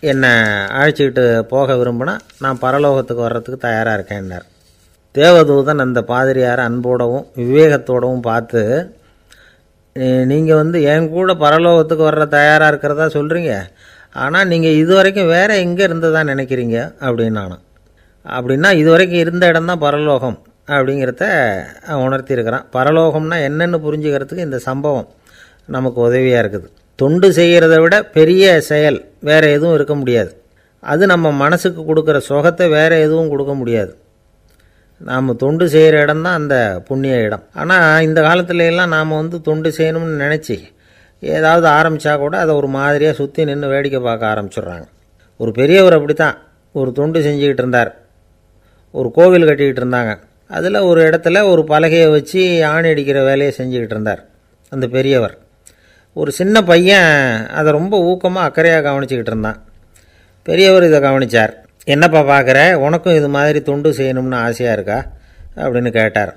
A: என்னை அழைச்சிக்கிட்டு போக விரும்பினா நான் பரலோகத்துக்கு வர்றதுக்கு தயாராக இருக்கேன்னார். தேவதூதன் அந்த பாதிரியாரை அன்போடவும் விவேகத்தோடவும் பார்த்து, நீங்கள் வந்து என் கூட பரலோகத்துக்கு வர்ற தயாராக இருக்கிறதா சொல்கிறீங்க, ஆனால் நீங்கள் இது வரைக்கும் வேறு எங்கே இருந்ததா நினைக்கிறீங்க அப்படின்னானா. அப்படின்னா இது வரைக்கும் இருந்த இடம்தான் பரலோகம் அப்படிங்கிறத உணர்த்தியிருக்கிறான். பரலோகம்னா என்னென்னு புரிஞ்சுக்கிறதுக்கு இந்த சம்பவம் நமக்கு உதவியாக இருக்குது. தொண்டு செய்கிறத விட பெரிய செயல் வேறு எதுவும் இருக்க முடியாது. அது நம்ம மனசுக்கு கொடுக்குற சுகத்தை வேறு எதுவும் கொடுக்க முடியாது. நாம் தொண்டு செய்கிற இடம் தான் அந்த புண்ணிய இடம். ஆனால் இந்த காலத்துல எல்லாம் நாம் வந்து தொண்டு செய்யணும்னு நினச்சி ஏதாவது ஆரம்பித்தா கூட அதை ஒரு மாதிரியாக சுற்றி நின்று வேடிக்கை பார்க்க ஆரம்பிச்சிடுறாங்க. ஒரு பெரியவர் அப்படி தான் ஒரு தொண்டு செஞ்சுக்கிட்டு இருந்தார். ஒரு கோவில் கட்டிக்கிட்டு இருந்தாங்க. அதில் ஒரு இடத்துல ஒரு பலகையை வச்சு ஆணி அடிக்கிற வேலையை செஞ்சுக்கிட்டு இருந்தார் அந்த பெரியவர். ஒரு சின்ன பையன் அதை ரொம்ப ஊக்கமாக அக்கறையாக கவனிச்சிக்கிட்டு இருந்தான். பெரியவர் இதை கவனித்தார். என்னப்பா பார்க்குற, உனக்கும் இது மாதிரி தொண்டு செய்யணும்னு ஆசையாக இருக்கா அப்படின்னு கேட்டார்.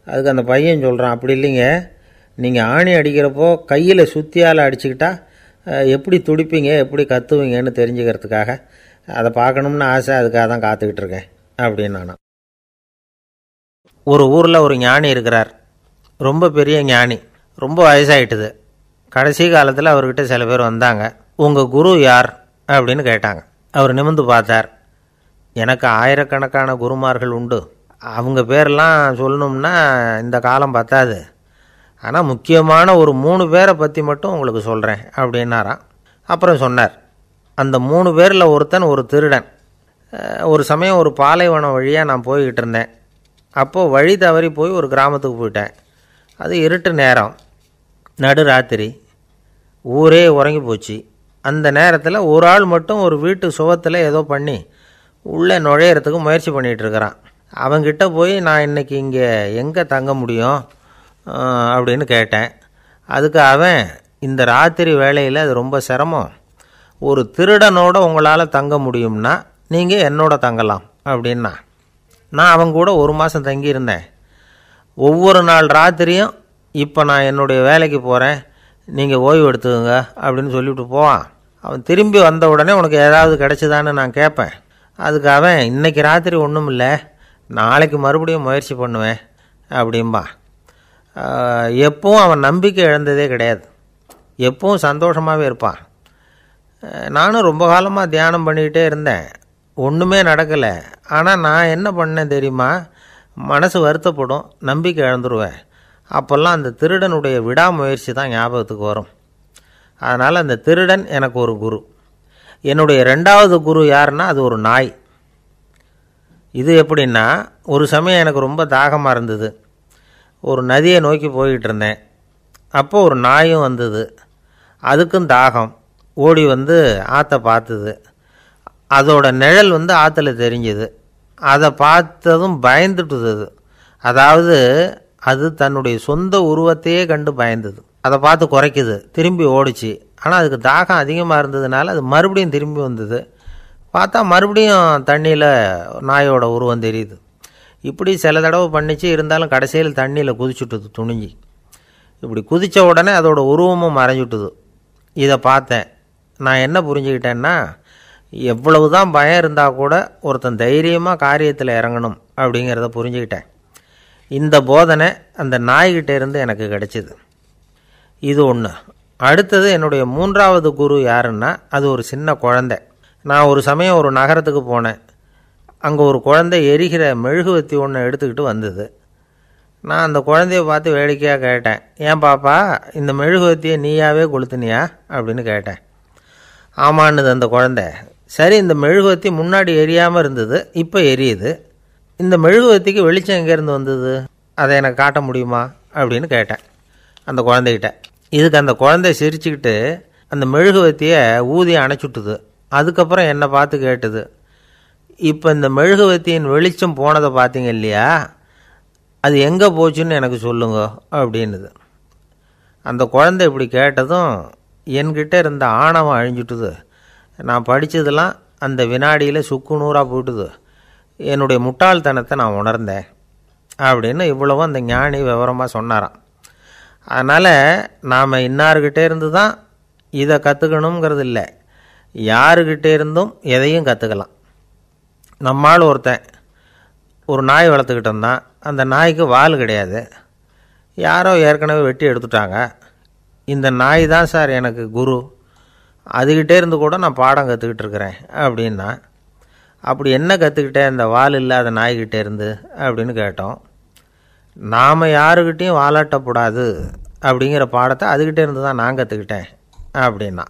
A: அதுக்கு அந்த பையன் சொல்கிறான், அப்படி இல்லைங்க, நீங்கள் ஆணி அடிக்கிறப்போ கையில் சுத்தியால் அடிச்சுக்கிட்டா எப்படி துடிப்பீங்க, எப்படி கத்துவீங்கன்னு தெரிஞ்சுக்கிறதுக்காக அதை பார்க்கணும்னு ஆசை, அதுக்காக தான் காத்துக்கிட்டு இருக்கேன் அப்படின்னு நானும். ஒரு ஊரில் ஒரு ஞானி இருக்கிறார். ரொம்ப பெரிய ஞானி, ரொம்ப வயசாகிட்டுது. கடைசி காலத்தில் அவர்கிட்ட சில பேர் வந்தாங்க. உங்கள் குரு யார் அப்படின்னு கேட்டாங்க. அவர் நிமிர்ந்து பார்த்தார். எனக்கு ஆயிரக்கணக்கான குருமார்கள் உண்டு, அவங்க பேரெல்லாம் சொல்லணும்னா இந்த காலம் பத்தாது, ஆனால் முக்கியமான ஒரு 3 பேரை பற்றி மட்டும் உங்களுக்கு சொல்கிறேன் அப்படின்னாராம். அப்புறம் சொன்னார், அந்த 3 பேரில் ஒருத்தன் ஒரு திருடன். ஒரு சமயம் ஒரு பாலைவனம் வழியாக நான் போய்கிட்டு இருந்தேன். அப்போது வழி தவறி போய் ஒரு கிராமத்துக்கு போயிட்டேன். அது இருட்டு நேரம், நடு ராத்திரி, ஊரே உறங்கி போச்சு. அந்த நேரத்தில் ஒரு ஆள் மட்டும் ஒரு வீட்டு சுவத்தில் ஏதோ பண்ணி உள்ளே நுழையிறதுக்கு முயற்சி பண்ணிகிட்ருக்கிறான். அவங்கிட்ட போய் நான் இன்றைக்கி இங்கே எங்கே தங்க முடியும் அப்படின்னு கேட்டேன். அதுக்கு அவன், இந்த ராத்திரி வேளையில் அது ரொம்ப சிரமம், ஒரு திருடனோட உங்களால் தங்க முடியும்னா நீங்கள் என்னோட தங்கலாம் அப்படின்னா. நான் அவங்க கூட 1 மாதம் தங்கியிருந்தேன். ஒவ்வொரு நாள் ராத்திரியும் இப்போ நான் என்னுடைய வேலைக்கு போகிறேன், நீங்கள் ஓய்வு எடுத்துக்கோங்க அப்படின்னு சொல்லிவிட்டு போவான். அவன் திரும்பி வந்த உடனே உனக்கு ஏதாவது கிடச்சிதான்னு நான் கேட்பேன். அதுக்கு அவன், இன்றைக்கி ராத்திரி ஒன்றும் இல்லை, நாளைக்கு மறுபடியும் முயற்சி பண்ணுவேன் அப்படின்பா. எப்பவும் அவன் நம்பிக்கை இழந்ததே கிடையாது, எப்பவும் சந்தோஷமாகவே இருப்பான். நானும் ரொம்ப காலமாக தியானம் பண்ணிக்கிட்டே இருந்தேன், ஒன்றுமே நடக்கலை. ஆனால் நான் என்ன பண்ணேன் தெரியுமா, மனசு வருத்தப்படும், நம்பிக்கை இழந்துருவேன். அப்போல்லாம் அந்த திருடனுடைய விடாமுயற்சி தான் ஞாபகத்துக்கு வரும். அதனால் அந்த திருடன் எனக்கு ஒரு குரு. என்னுடைய 2வது குரு யாருன்னா அது ஒரு நாய். இது எப்படின்னா, ஒரு சமயம் எனக்கு ரொம்ப தாகமாக இருந்தது. ஒரு நதியை நோக்கி போய்கிட்டு இருந்தேன். அப்போது ஒரு நாயும் வந்தது. அதுக்கும் தாகம். ஓடி வந்து ஆற்றை பார்த்துது. அதோட நிழல் வந்து ஆற்றுல தெரிஞ்சுது. அதை பார்த்ததும் பயந்துட்டுது. அதாவது அது தன்னுடைய சொந்த உருவத்தையே கண்டு பயந்தது. அதை பார்த்து குறைக்குது, திரும்பி ஓடிச்சு. ஆனால் அதுக்கு தாகம் அதிகமாக இருந்ததுனால அது மறுபடியும் திரும்பி வந்தது. பார்த்தா மறுபடியும் தண்ணியில் நாயோட உருவம் தெரியுது. இப்படி சில தடவை பண்ணிச்சு. இருந்தாலும் கடைசியில் தண்ணியில் குதிச்சுட்டுது துணிஞ்சி. இப்படி குதித்த உடனே அதோட உருவமும் மறைஞ்சுட்டுது. இதை பார்த்தேன். நான் என்ன புரிஞ்சுக்கிட்டேன்னா, எவ்வளவு தான் பயம் இருந்தால் கூட ஒருத்தன் தைரியமாக காரியத்தில் இறங்கணும் அப்படிங்கிறத புரிஞ்சுக்கிட்டேன். இந்த போதனை அந்த நாய்கிட்ட இருந்து எனக்கு கிடைச்சிது. இது ஒன்று. அடுத்தது என்னுடைய 3வது குரு யாருன்னா, அது ஒரு சின்ன குழந்தை. நான் ஒரு சமயம் ஒரு நகரத்துக்கு போனேன். அங்கே ஒரு குழந்தை எரிகிற மெழுகுவத்தி ஒன்று எடுத்துக்கிட்டு வந்தது. நான் அந்த குழந்தைய பார்த்து வேடிக்கையாக கேட்டேன், ஏன் பாப்பா இந்த மெழுகுவத்தியை நீயாவே கொளுத்துனியா அப்படின்னு கேட்டேன். ஆமான்னுது அந்த குழந்தை. சரி, இந்த மெழுகுவத்தி முன்னாடி எரியாமல் இருந்தது, இப்போ எரியுது. இந்த மெழுகுவத்திக்கு வெளிச்சம் எங்கேருந்து வந்தது, அதை எனக்கு காட்ட முடியுமா அப்படின்னு கேட்டேன் அந்த குழந்தைகிட்ட. இதுக்கு அந்த குழந்தை சிரிச்சுக்கிட்டு அந்த மெழுகுவத்தியை ஊதி அணைச்சுட்டுது. அதுக்கப்புறம் என்னை பார்த்து கேட்டுது, இப்போ இந்த மெழுகுவத்தியின் வெளிச்சம் போனதை பார்த்தீங்க இல்லையா, அது எங்கே போச்சுன்னு எனக்கு சொல்லுங்க அப்படின்னுது. அந்த குழந்தை இப்படி கேட்டதும் என்கிட்ட இருந்த ஆணவம் அழிஞ்சுட்டுது. நான் படித்ததெல்லாம் அந்த வினாடியில் சுக்கு நூறாக போயிட்டுது. என்னுடைய முட்டாள்தனத்தை நான் உணர்ந்தேன் அப்படின்னு இவ்வளவும் அந்த ஞானி விவரமாக சொன்னாராம். அதனால் நாம் இன்னார்கிட்டே இருந்து தான் இதை கற்றுக்கணுங்கிறது இல்லை, யாருக்கிட்டே இருந்தும் எதையும் கற்றுக்கலாம். நம்மால் ஒருத்தன் ஒரு நாய் வளர்த்துக்கிட்டு இருந்தான். அந்த நாய்க்கு வால் கிடையாது. யாரோ ஏற்கனவே வெட்டி எடுத்துட்டாங்க. இந்த நாய் தான் சார் எனக்கு குரு, அதுக்கிட்டே இருந்து கூட நான் பாடம் கற்றுக்கிட்டு இருக்கிறேன் அப்படின்னா. அப்படி என்ன கற்றுக்கிட்டேன் இந்த வால் இல்லாத நாய்கிட்டே இருந்து அப்படின்னு கேட்டோம். நாம் யாருக்கிட்டையும் வாலாட்டக்கூடாது அப்படிங்கிற பாடத்தை அதுக்கிட்டே இருந்து தான் நான் கற்றுக்கிட்டேன் அப்படின்னா.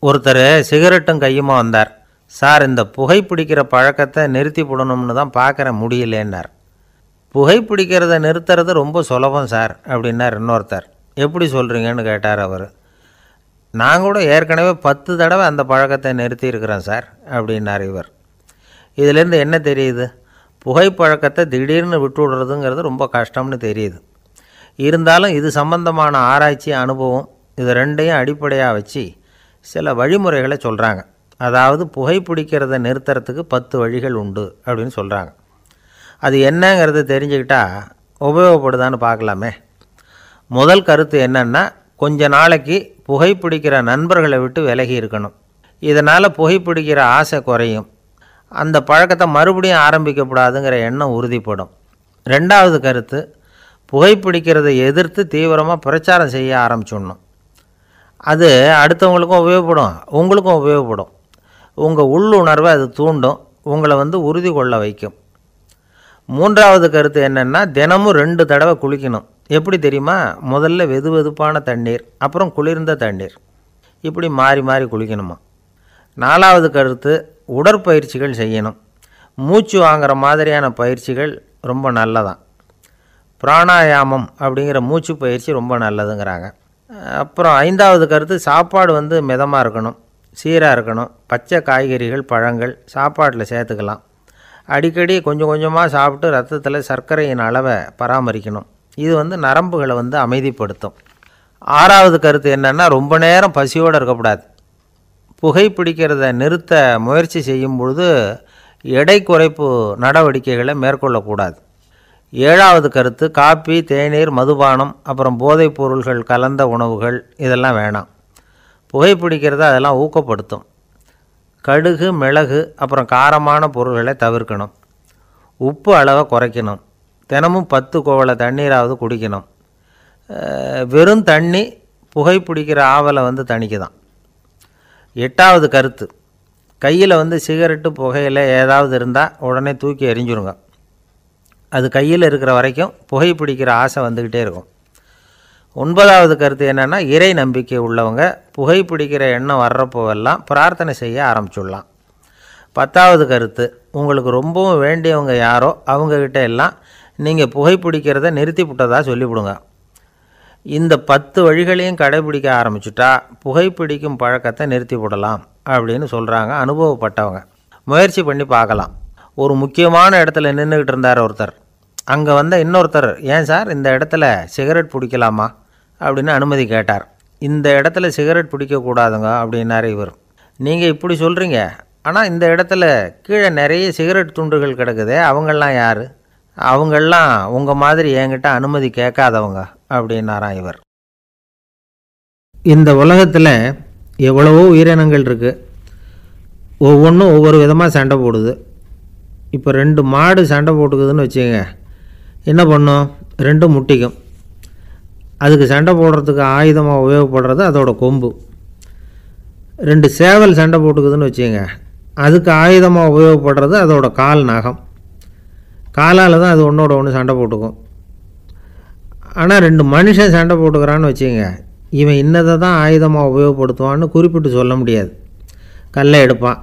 A: ஒருத்தர் சிகரெட்டும் கையுமா வந்தார். சார், இந்த புகைப்பிடிக்கிற பழக்கத்தை நிறுத்தி போடணும்னு தான் பார்க்குற முடியலேன்னார். புகைப்பிடிக்கிறத நிறுத்துறது ரொம்ப சுலபம் சார் அப்படின்னார் இன்னொருத்தர். எப்படி சொல்கிறீங்கன்னு கேட்டார் அவர். நான் கூட ஏற்கனவே 10 தடவை அந்த பழக்கத்தை நிறுத்தி இருக்கிறேன் சார் அப்படின்னார் இவர். இதிலேருந்து என்ன தெரியுது, புகைப்பழக்கத்தை திடீர்னு விட்டு விடுறதுங்கிறது ரொம்ப கஷ்டம்னு தெரியுது. இருந்தாலும் இது சம்பந்தமான ஆராய்ச்சி, அனுபவம், இது ரெண்டையும் அடிப்படையாக வச்சு சில வழிமுறைகளை சொல்கிறாங்க. அதாவது புகைப்பிடிக்கிறத நிறுத்துறதுக்கு 10 வழிகள் உண்டு அப்படின்னு சொல்கிறாங்க. அது என்னங்கிறத தெரிஞ்சுக்கிட்டால் உபயோகப்படுதான்னு பார்க்கலாமே. முதல் கருத்து என்னென்னா, கொஞ்ச நாளைக்கு புகைப்பிடிக்கிற நண்பர்களை விட்டு விலகி இருக்கணும். இதனால் புகைப்பிடிக்கிற ஆசை குறையும். அந்த பழக்கத்தை மறுபடியும் ஆரம்பிக்கக்கூடாதுங்கிற எண்ணம் உறுதிப்படும். 2வது கருத்து, புகைப்பிடிக்கிறதை எதிர்த்து தீவிரமாக பிரச்சாரம் செய்ய ஆரம்பிச்சிடணும். அது அடுத்தவங்களுக்கும் உபயோகப்படும், உங்களுக்கும் உபயோகப்படும். உங்கள் உள்ளுணர்வை அது தூண்டும், உங்களை உறுதி கொள்ள வைக்கும். 3வது கருத்து என்னென்னா, தினமும் 2 தடவை குளிக்கணும். எப்படி தெரியுமா, முதல்ல வெது வெதுப்பான தண்ணீர், அப்புறம் குளிர்ந்த தண்ணீர், இப்படி மாறி மாறி குளிக்கணுமா. 4வது கருத்து, உடற்பயிற்சிகள் செய்யணும். மூச்சு வாங்குற மாதிரியான பயிற்சிகள் ரொம்ப நல்லதான். பிராணாயாமம் அப்படிங்கிற மூச்சு பயிற்சி ரொம்ப நல்லதுங்கிறாங்க. அப்புறம் 5வது கருத்து, சாப்பாடு மிதமாக இருக்கணும், சீராக இருக்கணும். பச்சை காய்கறிகள், பழங்கள் சாப்பாட்டில் சேர்த்துக்கலாம். அடிக்கடி கொஞ்சம் கொஞ்சமாக சாப்பிட்டு ரத்தத்தில் சர்க்கரையின் அளவை பராமரிக்கணும். இது நரம்புகளை அமைதிப்படுத்தும். 6வது கருத்து என்னென்னா, ரொம்ப நேரம் பசியோடு இருக்கக்கூடாது. புகைப்பிடிக்கிறத நிறுத்த முயற்சி செய்யும் பொழுது எடை குறைப்பு நடவடிக்கைகளை மேற்கொள்ளக்கூடாது. 7வது கருத்து, காப்பி, தேநீர், மதுபானம், அப்புறம் போதைப் பொருள்கள் கலந்த உணவுகள் இதெல்லாம் வேணாம். புகைப்பிடிக்கிறத அதெல்லாம் ஊக்கப்படுத்தும். கடுகு, மிளகு, அப்புறம் காரமான பொருள்களை தவிர்க்கணும். உப்பு அளவை குறைக்கணும். தினமும் 10 குவளை தண்ணீராவது குடிக்கணும். வெறும் தண்ணி புகைப்பிடிக்கிற ஆவலை தணிக்குதான். 8வது கருத்து, கையில் சிகரெட்டு, புகையில் ஏதாவது இருந்தால் உடனே தூக்கி எறிஞ்சிருங்க. அது கையில் இருக்கிற வரைக்கும் புகைப்பிடிக்கிற ஆசை வந்துக்கிட்டே இருக்கும். 9வது கருத்து என்னென்னா, இறை நம்பிக்கை உள்ளவங்க புகைப்பிடிக்கிற எண்ணம் வர்றப்போவெல்லாம் பிரார்த்தனை செய்ய ஆரம்பிச்சுடலாம். 10வது கருத்து, உங்களுக்கு ரொம்பவும் வேண்டியவங்க யாரோ அவங்கக்கிட்ட எல்லாம் நீங்கள் புகைப்பிடிக்கிறத நிறுத்தி விட்டதாக சொல்லிவிடுங்க. இந்த 10 வழிகளையும் கடைபிடிக்க ஆரம்பிச்சுட்டா புகைப்பிடிக்கும் பழக்கத்தை நிறுத்தி விடலாம் அப்படின்னு சொல்கிறாங்க அனுபவப்பட்டவங்க. முயற்சி பண்ணி பார்க்கலாம். ஒரு முக்கியமான இடத்துல நின்றுக்கிட்டு இருந்தார் ஒருத்தர். அங்கே வந்த இன்னொருத்தர், ஏன் சார் இந்த இடத்துல சிகரெட் பிடிக்கலாமா அப்படின்னு அனுமதி கேட்டார். இந்த இடத்துல சிகரெட் பிடிக்கக்கூடாதுங்க அப்படின்னாரு இவர். நீங்கள் இப்படி சொல்கிறீங்க, ஆனால் இந்த இடத்துல கீழே நிறைய சிகரெட் துண்டுகள் கிடக்குதே, அவங்கெல்லாம் யார்? அவங்கெல்லாம் உங்கள் மாதிரி என்கிட்ட அனுமதி கேட்காதவங்க அப்படின்னாராம் இவர். இந்த உலகத்தில் எவ்வளவோ உயிரினங்கள் இருக்குது, ஒவ்வொன்றும் ஒவ்வொரு விதமாக சண்டை போடுது. இப்போ 2 மாடு சண்டை போட்டுக்குதுன்னு வச்சுக்கோங்க, என்ன பண்ணும்? 2 முட்டிக்கும். அதுக்கு சண்டை போடுறதுக்கு ஆயுதமாக உபயோகப்படுறது அதோட கொம்பு. 2 சேவல் சண்டை போட்டுக்குதுன்னு வச்சுக்கோங்க, அதுக்கு ஆயுதமாக உபயோகப்படுறது அதோட கால் நகம். காலால் தான் அது ஒன்றோட ஒன்று சண்டை போட்டுக்கும். ஆனால் 2 மனுஷன் சண்டை போட்டுக்கிறான்னு வச்சுக்கோங்க, இவன் இன்னதை தான் ஆயுதமாக உபயோகப்படுத்துவான்னு குறிப்பிட்டு சொல்ல முடியாது. கல்லை எடுப்பான்,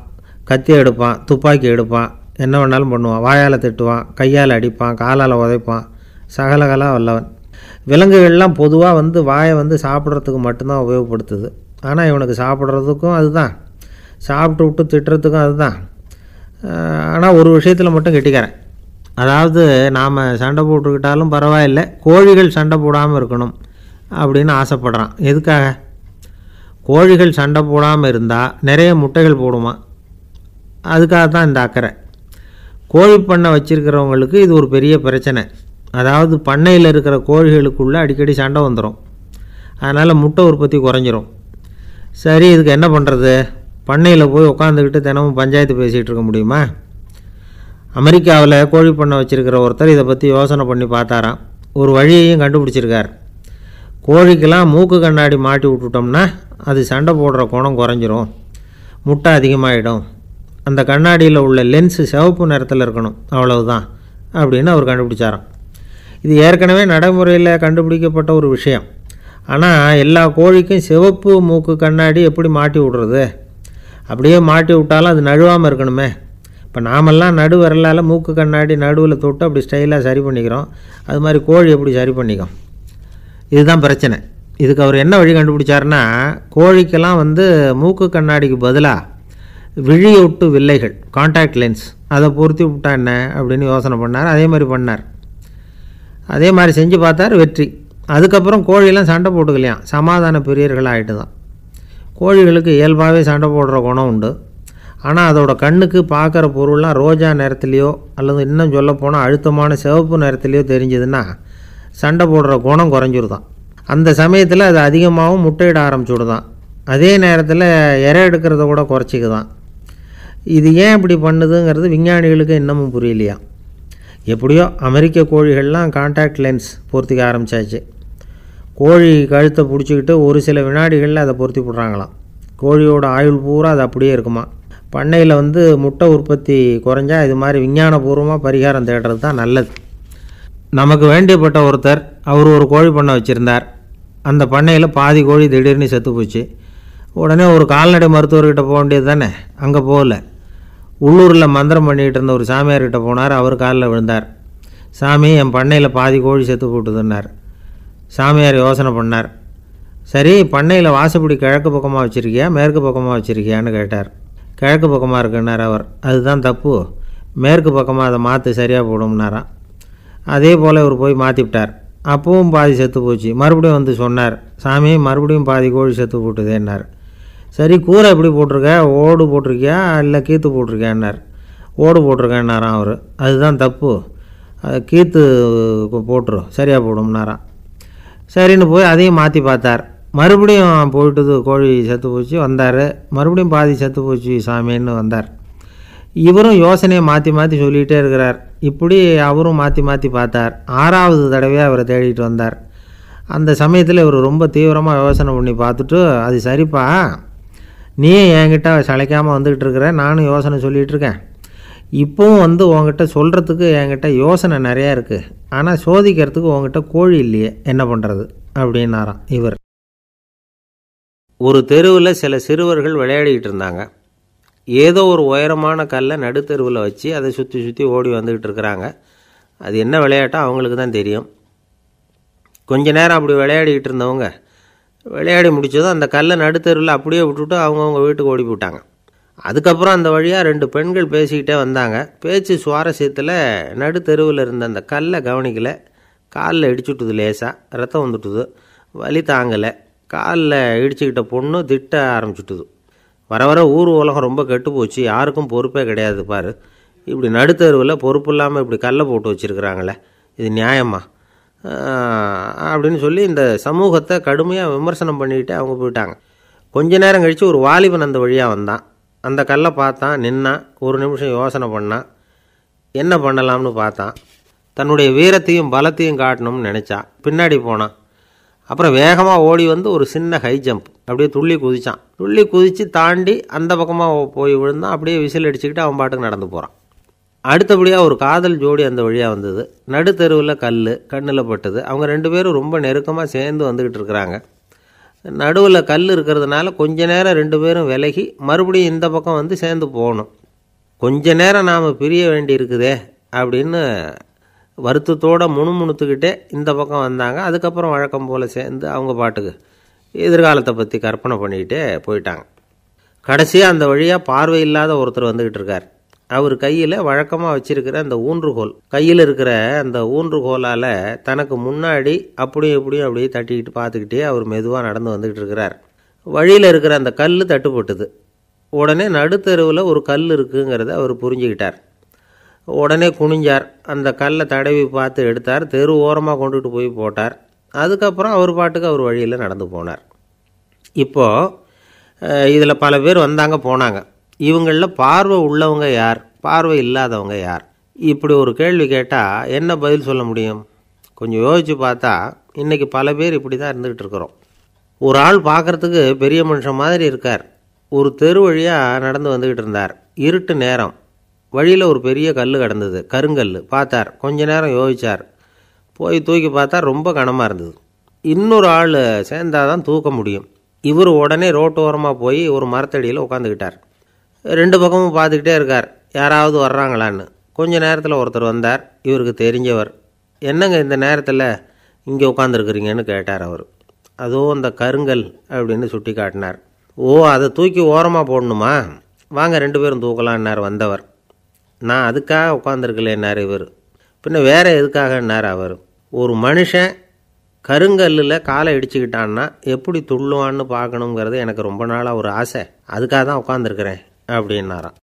A: கத்தி எடுப்பான், துப்பாக்கி எடுப்பான், என்ன வேணாலும் பண்ணுவான். வாயால் திட்டுவான், கையால் அடிப்பான், காலால் உதைப்பான், சகலகலா வல்லவன். விலங்குகள்லாம் பொதுவாக வாயை சாப்பிட்றதுக்கு மட்டும்தான் உபயோகப்படுத்துது. ஆனால் இவனுக்கு சாப்பிட்றதுக்கும் அதுதான், சாப்பிட்டு விட்டு திட்டுறதுக்கும் அதுதான். ஆனால் ஒரு விஷயத்தில் மட்டும் கெட்டிக்கிறேன். அதாவது நாம் சண்டை போட்டுக்கிட்டாலும் பரவாயில்லை, கோழிகள் சண்டை போடாமல் இருக்கணும் அப்படின்னு ஆசைப்படுறான். எதுக்காக? கோழிகள் சண்டை போடாமல் இருந்தால் நிறைய முட்டைகள் போடுமா, அதுக்காக தான் இந்த அக்கறை. கோழி பண்ணை வச்சுருக்கிறவங்களுக்கு இது ஒரு பெரிய பிரச்சனை. அதாவது பண்ணையில் இருக்கிற கோழிகளுக்குள்ளே அடிக்கடி சண்டை வந்துடும், அதனால் முட்டை உற்பத்தி குறைஞ்சிரும். சரி, இதுக்கு என்ன பண்ணுறது? பண்ணையில் போய் உட்காந்துக்கிட்டு தினமும் பஞ்சாயத்து பேசிகிட்டு இருக்க முடியுமா? அமெரிக்காவில் கோழி பண்ணை வச்சுருக்கிற ஒருத்தர் இதை பற்றி யோசனை பண்ணி பார்த்தாராம். ஒரு வழியையும் கண்டுபிடிச்சிருக்கார். கோழிக்கெல்லாம் மூக்கு கண்ணாடி மாட்டி விட்டுட்டோம்னா அது சண்டை போடுற குணம் குறைஞ்சிரும், முட்டை அதிகமாகிடும். அந்த கண்ணாடியில் உள்ள லென்ஸு சிவப்பு நிறத்தில் இருக்கணும், அவ்வளவுதான் அப்படின்னு அவர் கண்டுபிடிச்சாராம். இது ஏற்கனவே நடைமுறையில் கண்டுபிடிக்கப்பட்ட ஒரு விஷயம். ஆனால் எல்லா கோழிக்கும் சிவப்பு மூக்கு கண்ணாடி எப்படி மாட்டி விடுறது? அப்படியே மாட்டி விட்டாலும் அது நழுவாமல் இருக்கணுமே. இப்போ நாமெல்லாம் நடு விரலால் மூக்கு கண்ணாடி நடுவில் தொட்டு அப்படி ஸ்டைலாக சரி பண்ணிக்கிறோம், அது மாதிரி கோழி எப்படி சரி பண்ணிக்கும்? இதுதான் பிரச்சனை. இதுக்கு அவர் என்ன வழி கண்டுபிடிச்சாருன்னா, கோழிக்கெல்லாம் மூக்கு கண்ணாடிக்கு பதிலாக விழியொட்டு வில்லைகள், கான்டாக்ட் லென்ஸ், அதை பொருத்தி விட்டா என்ன அப்படின்னு யோசனை பண்ணார். அதே மாதிரி பண்ணார். அதே மாதிரி செஞ்சு பார்த்தார், வெற்றி. அதுக்கப்புறம் கோழியெல்லாம் சண்டை போட்டுக்கலையாம், சமாதான பிரியர்கள் ஆகிட்டு தான். கோழிகளுக்கு இயல்பாகவே சண்டை போடுற குணம் உண்டு. ஆனால் அதோட கண்ணுக்கு பார்க்குற பொருள்லாம் ரோஜா நிறத்துலையோ அல்லது இன்னும் சொல்லப்போனால் அழுத்தமான சிவப்பு நிறத்துலையோ தெரிஞ்சதுன்னா சண்டை போடுற குணம் குறைஞ்சிருதான். அந்த சமயத்தில் அது அதிகமாகவும் முட்டையிட ஆரம்பிச்சுடுதான். அதே நேரத்தில் இறை எடுக்கிறத கூட குறைச்சிக்குதான். இது ஏன் இப்படி பண்ணுதுங்கிறது விஞ்ஞானிகளுக்கு இன்னமும் புரியலையா. எப்படியோ அமெரிக்க கோழிகள்லாம் கான்டாக்ட் லென்ஸ் பொருத்திக்க ஆரம்பித்தாச்சு. கோழி கழுத்தை பிடிச்சிக்கிட்டு ஒரு சில வினாடிகளில் அதை பொருத்தி போடுறாங்களாம். கோழியோட ஆயுள் பூரா அது அப்படியே இருக்குமா. பண்ணையில் முட்டை உற்பத்தி குறைஞ்சா இது மாதிரி விஞ்ஞானபூர்வமாக பரிகாரம் தேடுறது தான் நல்லது. நமக்கு வேண்டியப்பட்ட ஒருத்தர், அவர் ஒரு கோழி பண்ணை வச்சுருந்தார். அந்த பண்ணையில் பாதி கோழி திடீர்னு செத்து போச்சு. உடனே ஒரு கால்நடை மருத்துவர்கிட்ட போக வேண்டியது தானே, அங்கே போகல. உள்ளூரில் மந்திரம் பண்ணிகிட்டு இருந்த ஒரு சாமியார்கிட்ட போனார். அவர் காலில் விழுந்தார். சாமி, என் பண்ணையில் பாதி கோழி செத்து போட்டுதுன்னார். சாமியார் யோசனை பண்ணார். சரி, பண்ணையில் வாசப்படி கிழக்கு பக்கமாக வச்சுருக்கியா மேற்கு பக்கமாக வச்சுருக்கியான்னு கேட்டார். கிழக்கு பக்கமாக இருக்குன்னார் அவர். அதுதான் தப்பு, மேற்கு பக்கமாக அதை மாற்று சரியாக போடும்னாராம். அதே போல் இவர் போய் மாற்றிவிட்டார். அப்பவும் பாதி செத்து போச்சு. மறுபடியும் சொன்னார், சாமி மறுபடியும் பாதி கோழி செத்து போட்டுதேன்னார். சரி, கூரை எப்படி போட்டிருக்க, ஓடு போட்டிருக்கியா இல்லை கீத்து போட்டிருக்கியான்னார். ஓடு போட்டிருக்கேன்னாராம் அவர். அதுதான் தப்பு, அது கீத்து போட்டுரும் சரியாக போடும்னாராம். சரின்னு போய் அதையும் மாற்றி பார்த்தார். மறுபடியும் போயிட்டுது, கோழி செத்து போச்சு. வந்தார், மறுபடியும் பாதி செத்து போச்சு சாமின்னு வந்தார். இவரும் யோசனையை மாற்றி மாற்றி சொல்லிகிட்டே இருக்கிறார். இப்படி அவரும் மாற்றி மாற்றி பார்த்தார். 6வது தடவையாக அவரை தேடிட்டு வந்தார். அந்த சமயத்தில் இவர் ரொம்ப தீவிரமாக யோசனை பண்ணி பார்த்துட்டு, அது சரிப்பா, நீ என்கிட்ட சளைக்காமல் வந்துக்கிட்டு இருக்கிற, நானும் யோசனை சொல்லிகிட்டு இருக்கேன். இப்போவும் உங்ககிட்ட சொல்கிறதுக்கு என்கிட்ட யோசனை நிறையா இருக்குது, ஆனால் சோதிக்கிறதுக்கு உங்ககிட்ட கோழி இல்லையே, என்ன பண்ணுறது அப்படின்னாராம் இவர். ஒரு தெருவில் சில சிறுவர்கள் விளையாடிக்கிட்டு இருந்தாங்க. ஏதோ ஒரு உயரமான கல்லை நடுத்தெருவில் வச்சு அதை சுற்றி சுற்றி ஓடி வந்துக்கிட்டு இருக்கிறாங்க. அது என்ன விளையாட்டோ அவங்களுக்கு தான் தெரியும். கொஞ்ச நேரம் அப்படி விளையாடிக்கிட்டு இருந்தவங்க விளையாடி முடித்ததும் அந்த கல்லை நடுத்தெருவில் அப்படியே விட்டுட்டு அவங்கவுங்க வீட்டுக்கு ஓடி போட்டாங்க. அதுக்கப்புறம் அந்த வழியாக 2 பெண்கள் பேசிக்கிட்டே வந்தாங்க. பேச்சு சுவாரஸ்யத்தில் நடுத்தெருவில் இருந்த அந்த கல்லை கவனிக்கலை. காலில் இடிச்சுட்டுது, லேசாக ரத்தம் வந்துட்டுது. வலி தாங்கலை. காலில் இடிச்சுக்கிட்ட பொண்ணு திட்ட ஆரம்பிச்சுட்டுது. வர வர ஊர் உலகம் ரொம்ப கெட்டு போச்சு, யாருக்கும் பொறுப்பே கிடையாது பாரு, இப்படி நடுத்தெருவில் பொறுப்பு இல்லாமல் இப்படி கல்லை போட்டு வச்சுருக்குறாங்களே, இது நியாயமா அப்படின்னு சொல்லி இந்த சமூகத்தை கடுமையாக விமர்சனம் பண்ணிக்கிட்டு அவங்க போயிட்டாங்க. கொஞ்ச நேரம் கழித்து ஒரு வாலிபன் அந்த வழியாக வந்தான். அந்த கல்லை பார்த்தான், நின்னான். ஒரு நிமிஷம் யோசனை பண்ணான். என்ன பண்ணலாம்னு பார்த்தான். தன்னுடைய வீரத்தையும் பலத்தையும் காட்டணும்னு நினச்சான். பின்னாடி போனான். அப்புறம் வேகமாக ஓடி வந்து ஒரு சின்ன ஹை ஜம்ப், அப்படியே துள்ளி குதித்தான். துள்ளி குதித்து தாண்டி அந்த பக்கமாக போய் விழுந்தான். அப்படியே விசில் அடிச்சுக்கிட்டு அவன் பாட்டுக்கு நடந்து போகிறான். அடுத்தபடியாக ஒரு காதல் ஜோடி அந்த வழியாக வந்தது. நடுத்தெருவில் கல் கண்ணில் பட்டது. அவங்க 2 பேரும் ரொம்ப நெருக்கமாக சேர்ந்து வந்துக்கிட்டு இருக்கிறாங்க. நடுவில் கல் இருக்கிறதுனால கொஞ்ச நேரம் 2 பேரும் விலகி மறுபடியும் இந்த பக்கம் வந்து சேர்ந்து போகணும். கொஞ்ச நேரம் நாம் பிரிய வேண்டி இருக்குதே அப்படின்னு வருத்தத்தோடு முணுமுணுத்துக்கிட்டே இந்த பக்கம் வந்தாங்க. அதுக்கப்புறம் வழக்கம் போல் சேர்ந்து அவங்க பாட்டுக்கு எதிர்காலத்தை பற்றி கற்பனை பண்ணிக்கிட்டே போயிட்டாங்க. கடைசியாக அந்த வழியாக பார்வை இல்லாத ஒருத்தர் வந்துக்கிட்டு இருக்கார். அவர் கையில் வழக்கமாக வச்சிருக்கிற அந்த ஊன்றுகோல், கையில் இருக்கிற அந்த ஊன்றுகோலால் தனக்கு முன்னாடி அப்படியும் அப்படியே தட்டிக்கிட்டு பார்த்துக்கிட்டே அவர் மெதுவாக நடந்து வந்துக்கிட்டு இருக்கிறார். வழியில் இருக்கிற அந்த கல் தட்டுப்பட்டுது. உடனே நடுத்தெருவில் ஒரு கல் இருக்குங்கிறத அவர் புரிஞ்சுக்கிட்டார். உடனே குனிஞ்சார். அந்த கல்லை தடவி பார்த்து எடுத்தார். தெரு ஓரமாக கொண்டுட்டு போய் போட்டார். அதுக்கப்புறம் அவர் பாட்டுக்கு அவர் வழியில் நடந்து போனார். இப்போது இதில் பல பேர் வந்தாங்க போனாங்க. இவங்களில் பார்வை உள்ளவங்க யார், பார்வை இல்லாதவங்க யார்? இப்படி ஒரு கேள்வி கேட்டால் என்ன பதில் சொல்ல முடியும்? கொஞ்சம் யோசித்து பார்த்தா இன்றைக்கி பல பேர் இப்படி தான் இருந்துக்கிட்டு இருக்கிறோம். ஒரு ஆள் பார்க்குறதுக்கு பெரிய மனுஷன் மாதிரி இருக்கார். ஒரு தெரு வழியாக நடந்து வந்துக்கிட்டு இருந்தார். இருட்டு நேரம். வழியில் ஒரு பெரிய கல் கிடந்தது, கருங்கல். பார்த்தார். கொஞ்ச நேரம் யோசித்தார். போய் தூக்கி பார்த்தா ரொம்ப கனமாக இருந்தது. இன்னொரு ஆள் சேர்ந்தாதான் தூக்க முடியும். இவர் உடனே ரோட்டு ஓரமாக போய் ஒரு மரத்தடியில் உட்காந்துக்கிட்டார். 2 பக்கமும் பார்த்துக்கிட்டே இருக்கார், யாராவது வர்றாங்களான்னு. கொஞ்ச நேரத்தில் ஒருத்தர் வந்தார். இவருக்கு தெரிஞ்சவர். என்னங்க இந்த நேரத்தில் இங்கே உட்காந்துருக்குறீங்கன்னு கேட்டார் அவர். அதோ அந்த கருங்கல் அப்படின்னு சுட்டி காட்டினார். ஓ, அதை தூக்கி ஓரமாக போடணுமா? வாங்க 2 பேரும் தூக்கலான்னார் வந்தவர். நான் அதுக்காக உட்காந்துருக்கலேன்னார் இவர். பின்ன வேற எதுக்காகன்னார் அவர். ஒரு மனுஷன் கருங்கல்லில் காலை இடிச்சுக்கிட்டான்னா எப்படி துள்ளுவான்னு பார்க்கணுங்கிறது எனக்கு ரொம்ப நாளாக ஒரு ஆசை, அதுக்காக தான் உட்காந்துருக்கிறேன் அப்படின்னாராம்.